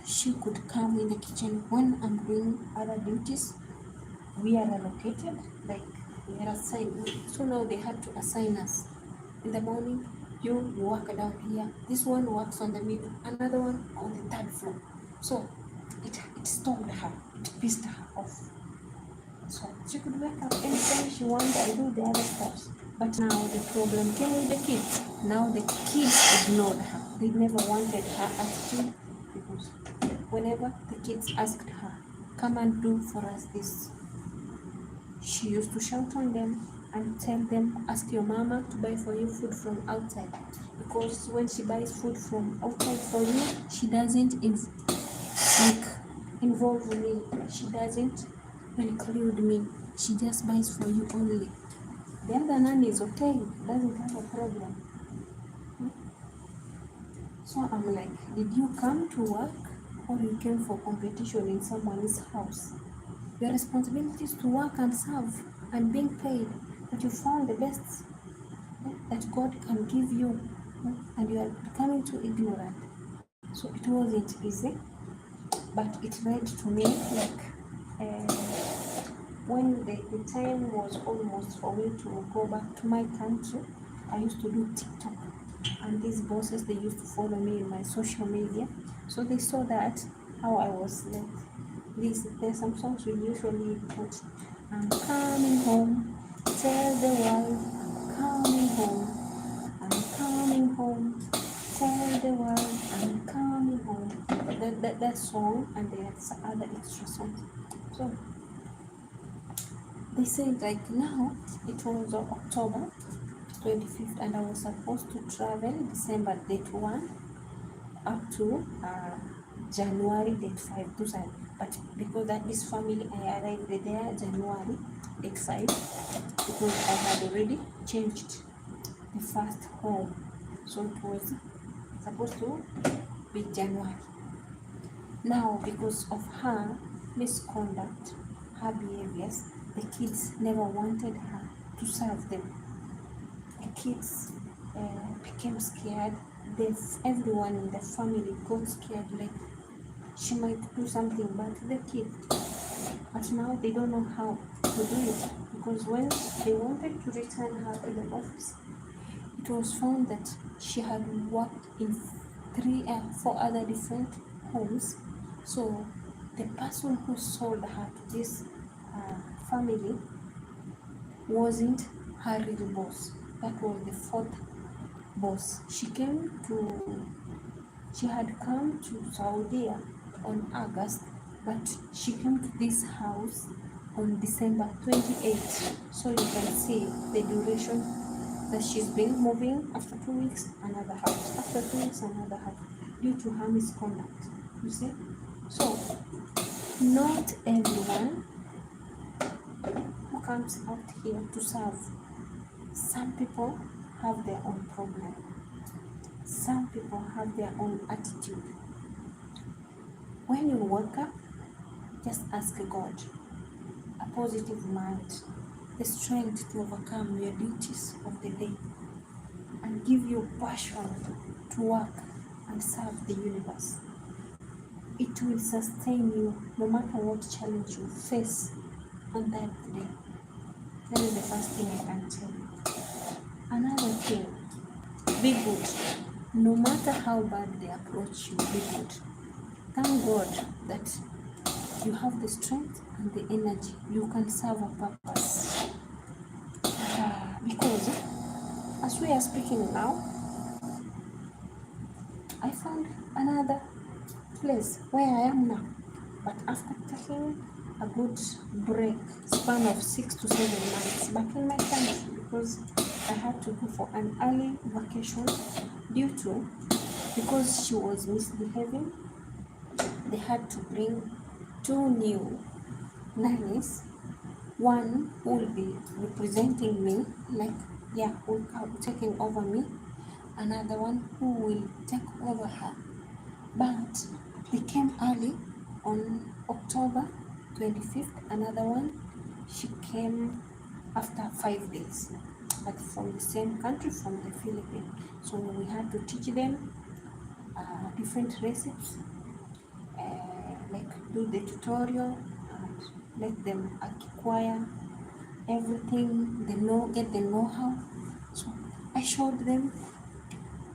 [SPEAKER 1] she could come in the kitchen when I'm doing other duties. We are allocated, like we are assigned. So now they had to assign us. In the morning, you work down here. This one works on the middle, another one on the third floor. So it stormed her, it pissed her off. So she could wake up anytime she wanted and do the other stuff. But now the problem came with the kids. Now the kids ignored her. They never wanted her attitude, because whenever the kids asked her, come and do for us this, she used to shout on them and tell them, ask your mama to buy for you food from outside. Because when she buys food from outside for you, she doesn't involve me. She doesn't include me. She just buys for you only. The other nanny is okay, doesn't have a problem. So I'm like, did you come to work or you came for competition in someone's house? Your responsibility is to work and serve and being paid, but you found the best that God can give you, and you are becoming too ignorant. So it wasn't easy, but it led to me like when the time was almost for me to go back to my country, I used to do TikTok, and these bosses, they used to follow me in my social media. So they saw that how I was like there's some songs we usually put. I'm coming home, tell the world, coming home, I'm coming home, tell the world, I'm coming home. That song, and there's other extra songs. So they said like now it was October 25th, and I was supposed to travel December date 1 up to January date 5 to sign. But because that this family, I arrived there January date 5, because I had already changed the first home. So it was supposed to be January. Now, because of her misconduct, her behaviors, the kids never wanted her to serve them. The kids became scared. Everyone in the family got scared, like she might do something bad to the kid. But now they don't know how to do it, because when they wanted to return her to the office, it was found that she had worked in four other different homes. So the person who sold her to this family wasn't her real boss. That was the fourth boss. She had come to Saudi on August, but she came to this house on December 28th. So you can see the duration that she's been moving. After 2 weeks, another house. After 2 weeks, another house, due to her misconduct. You see? So, not everyone who comes out here to serve. Some people have their own problem. Some people have their own attitude. When you wake up, just ask God a positive mind, the strength to overcome your duties of the day, and give you passion to work and serve the universe. It will sustain you no matter what challenge you face on that day. That is the first thing I can tell you. Another thing, be good. No matter how bad they approach you, be good. Thank God that you have the strength and the energy. You can serve a purpose. Because as we are speaking now, I found another place where I am now. But after taking a good break, span of 6 to 7 months back in my country, because I had to go for an early vacation because she was misbehaving, they had to bring 2 new nannies. One who will be representing me, will be taking over me. Another one who will take over her. But they came early on October 25th. Another one, she came after 5 days, but from the same country, from the Philippines. So we had to teach them different recipes, do the tutorial and let them acquire everything get the know-how. So I showed them,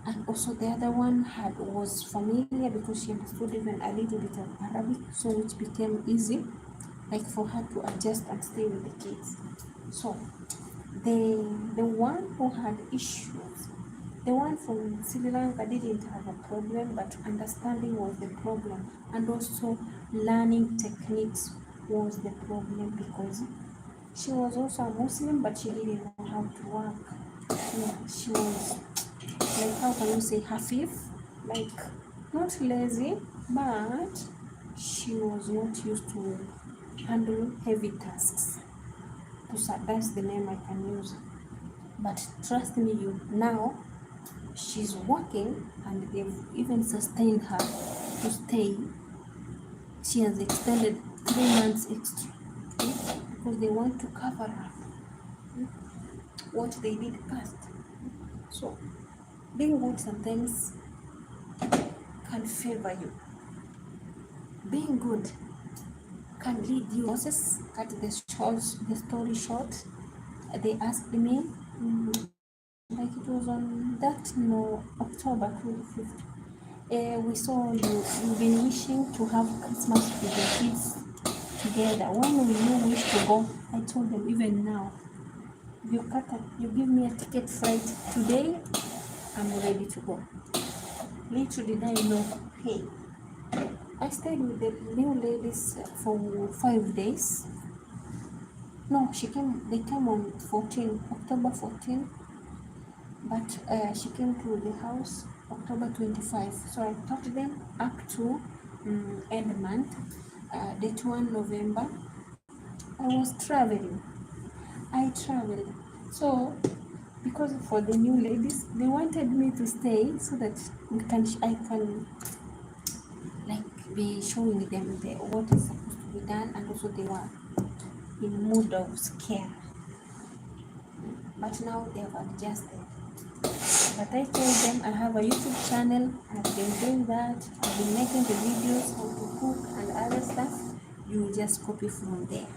[SPEAKER 1] and also the other one was familiar because she understood even a little bit of Arabic, so it became easy for her to adjust and stay with the kids. So the one who had issues, the one from Sri Lanka didn't have a problem, but understanding was the problem, and also learning techniques was the problem, because she was also a Muslim, but she didn't know how to work. She was how can you say, hafif, not lazy, but she was not used to handle heavy tasks. That's the name I can use. But trust me, now she's working, and they've even sustained her to stay. She has extended 3 months extra, because they want to cover her what they did past. So being good sometimes can favor you. Being good can lead you. Moses, cut the story short. They asked me, it was on October 25th. We saw you've been wishing to have Christmas with the kids together. When will you wish to go? I told them, even now, you give me a ticket flight today, I'm ready to go. Little did I know, hey, I stayed with the new ladies for 5 days. No, they came on October 14, but she came to the house October 25. So I taught them up to end month, date 1 November. I was traveling. I traveled. So because for the new ladies, they wanted me to stay so that I can like be showing them what is supposed to be done, and also they were in mood of scare. But now they have adjusted. But I told them I have a YouTube channel, I've been doing that, I've been making the videos how to cook and other stuff. You just copy from there.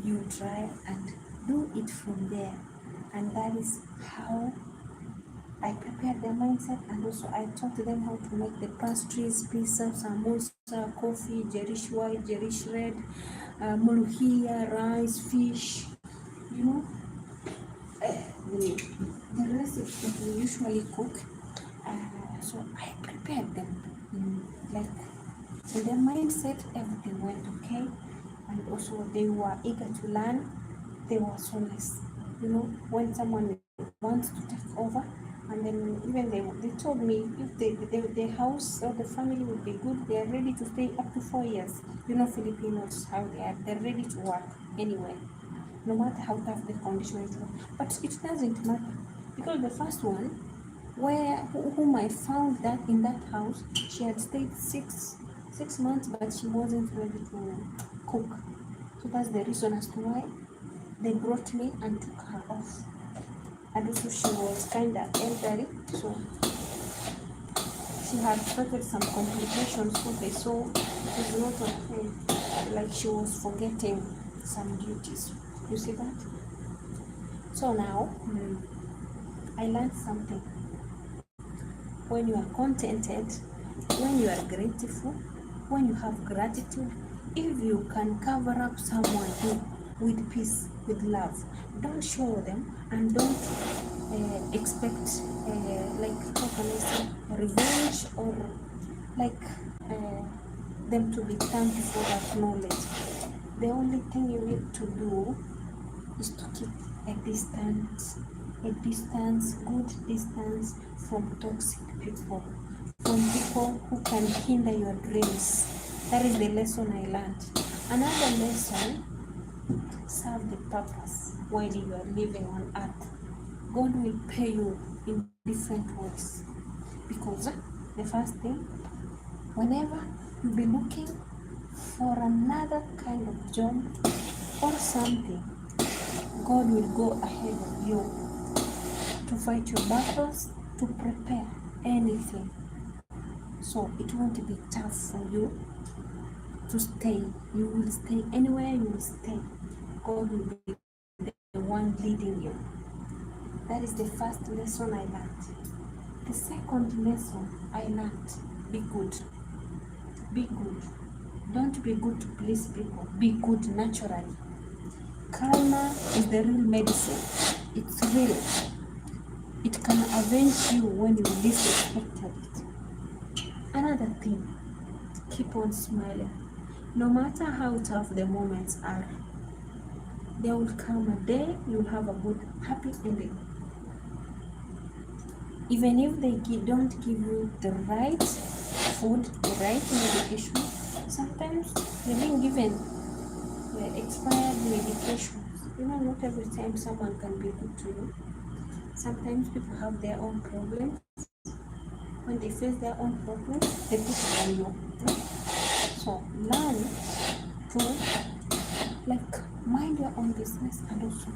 [SPEAKER 1] You try and do it from there. And that is how I prepared their mindset, and also I taught them how to make the pastries, pizza, samosa, coffee, jerish white, jerish red, muluhia, rice, fish, you know, the recipes that we usually cook. So I prepared them. Like in their mindset, everything went okay, and also they were eager to learn. They were so nice. You know, when someone wants to take over, and then even they told me if the house or the family would be good, they are ready to stay up to 4 years. You know, Filipinos, how they are. They're ready to work anyway, no matter how tough the condition is. But it doesn't matter, because the first one, whom I found that in that house, she had stayed six months, but she wasn't ready to cook. So that's the reason as to why they brought me and took her off. And also she was kind of elderly, so she had started some complications. So they saw it was not okay, like she was forgetting some duties. You see that? So now I learned something. When you are contented, when you are grateful, when you have gratitude, if you can cover up someone with peace, with love, don't show them, and don't expect like, how can I say, revenge, or like them to be thanked for that knowledge. The only thing you need to do is to keep a distance, good distance from toxic people, from people who can hinder your dreams. That is the lesson I learned. Another lesson: serve the purpose while you are living on earth. God will pay you in different ways. Because the first thing, whenever you be looking for another kind of job or something, God will go ahead of you to fight your battles, to prepare anything. So it won't be tough for you to stay. You will stay anywhere you will stay. God will be the one leading you. That is the first lesson I learned. The second lesson I learned: be good. Be good. Don't be good to please people. Be good naturally. Karma is the real medicine. It's real. It can avenge you when you least expected it. Another thing: keep on smiling. No matter how tough the moments are, there will come a day you'll have a good, happy ending. Even if they don't give you the right food, the right medication, sometimes you're being given expired medications. You know, not every time someone can be good to you. Sometimes people have their own problems. When they face their own problems, they put it on you. So learn to mind your own business, and also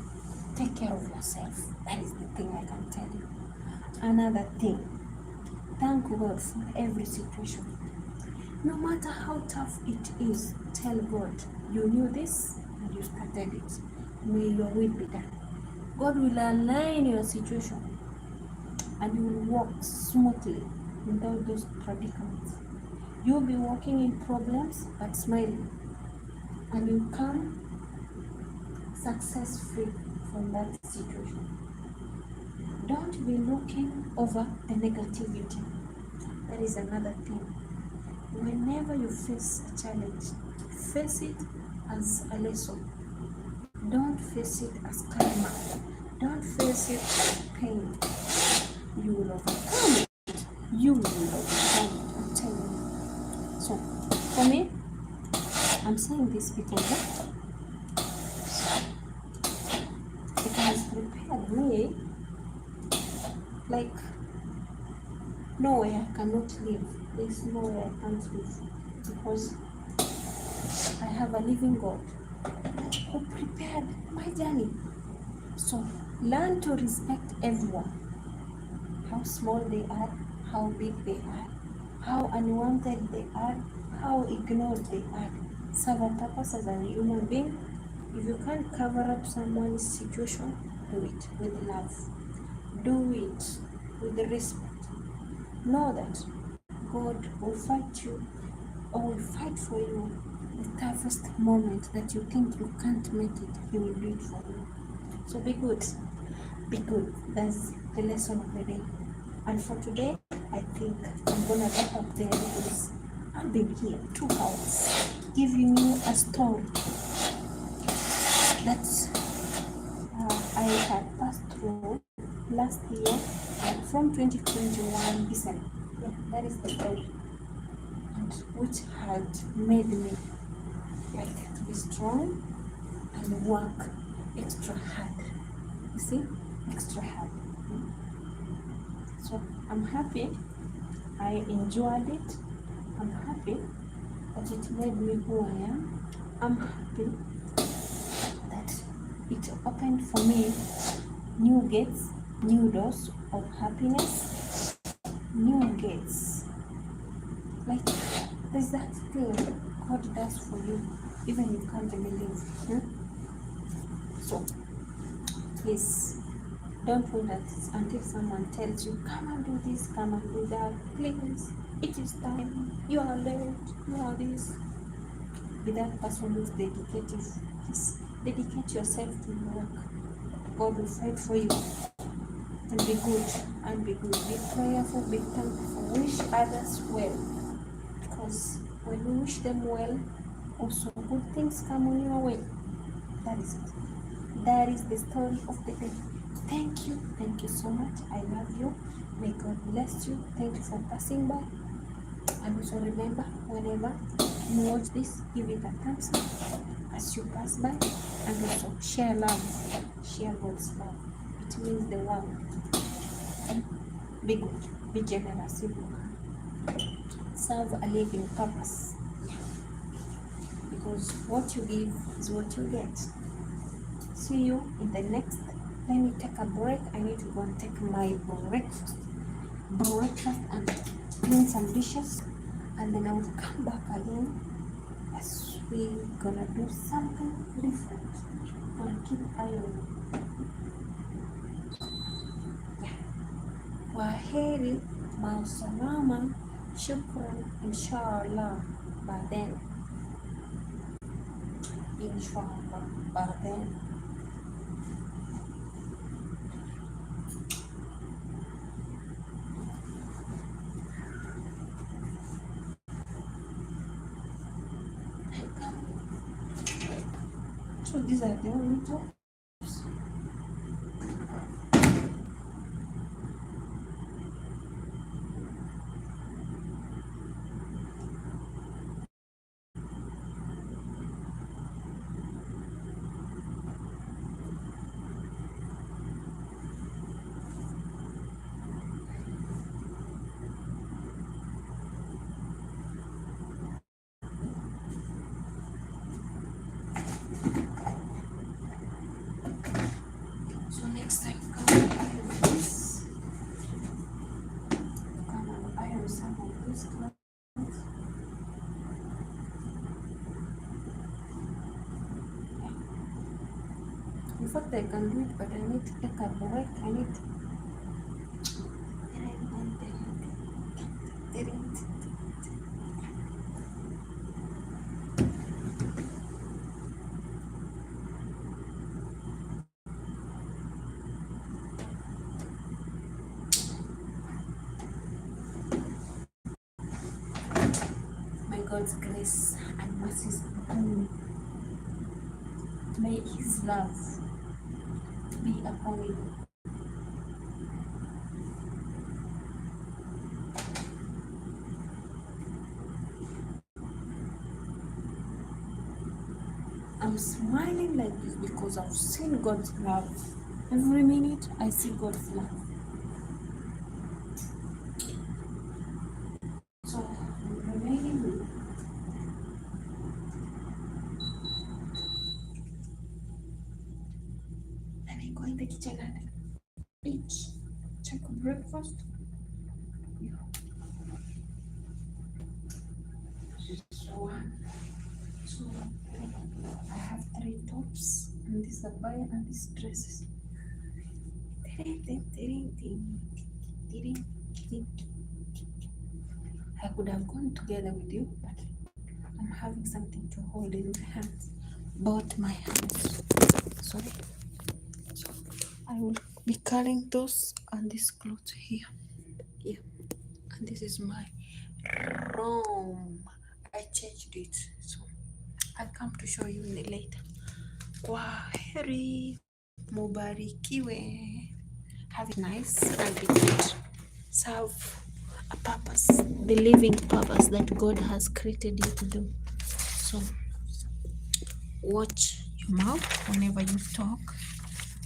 [SPEAKER 1] take care of yourself. That is the thing I can tell you. Another thing: thank God for every situation. No matter how tough it is, tell God, you knew this and you started it. May your will be done. God will align your situation, and you will walk smoothly without those predicaments. You'll be walking in problems but smiling, and you come success-free from that situation. Don't be looking over the negativity. That is another thing. Whenever you face a challenge, face it as a lesson. Don't face it as karma. Don't face it as pain. You will overcome it. You will overcome it. I'm telling you. So, for me, I'm saying this because it has prepared me Like, nowhere I cannot live. There's nowhere I can't live because I have a living God who prepared my journey. So learn to respect everyone, how small they are, how big they are, how unwanted they are, how ignored they are. Serve a purpose as a human being. If you can't cover up someone's situation, do it with love. Do it with respect. Know that God will fight you or will fight for you the toughest moment that you think you can't make it. He will do it for you. So be good. Be good. That's the lesson of the day. And for today, I think I'm gonna wrap up there because I've been here 2 hours giving you a story that I had passed through last year and from 2021 December. Yeah, that is the story, and which had made me like to be strong and work extra hard. You see, extra hard. So I'm happy I enjoyed it. I'm happy that it made me who I am. I'm happy that it opened for me new gates, new doors of happiness, new gates. Like, there's that thing God does for you, even you can't believe. So please don't wait until someone tells you, come and do this, come and do that. Please, it is time. You are late. You are this. Be that person who's dedicated. Just dedicate yourself to your work. God will fight for you. And be good. And be good. Be prayerful. Be thankful. Wish others well. Because when you wish them well, also good things come on your way. That is it. That is the story of the day. Thank you. Thank you so much. I love you. May God bless you. Thank you for passing by. And also remember, whenever you watch this, give it a thumbs up as you pass by. And also share love. Share God's love. It means the world. Be good. Be generous if you can. Serve a living purpose. Because what you give is what you get. See you in the next. Let me take a break. I need to go and take my breakfast and clean some dishes, and then I will come back again as we gonna do something different. And keep eye on you. Kwaheri, mausalama, shukran, inshallah, baden, inshallah, baden. So these are the only two. So next time, come and iron this. Come and iron some of these clothes. In fact, I can do it, but I need to take a break. I need to. May God's grace and mercies upon me. May His love be upon you. I'm smiling like this because I've seen God's love. Every minute I see God's love. go in the kitchen and eat. Check breakfast. Yeah. This is one. So I have 3 tops and this abaya and these dresses. I could have gone together with you, but I'm having something to hold in my hands. Both my hands. Sorry. So I will be carrying those and this clothes here. Yeah. And this is my room. I changed it. So I'll come to show you in later. Kwaheri. Mubarikiwe. Have it nice and be good. Serve a purpose, the living purpose that God has created you to do. So watch your mouth whenever you talk,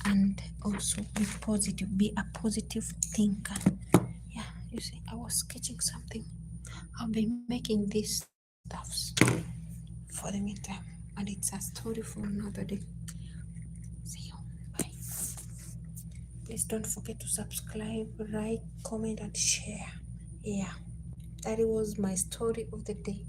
[SPEAKER 1] and also be positive. Be a positive thinker. Yeah, you see, I was sketching something. I've been making these stuffs for the meantime, and it's a story for another day. See you. Bye. Please don't forget to subscribe, like, comment, and share. Yeah, that was my story of the day.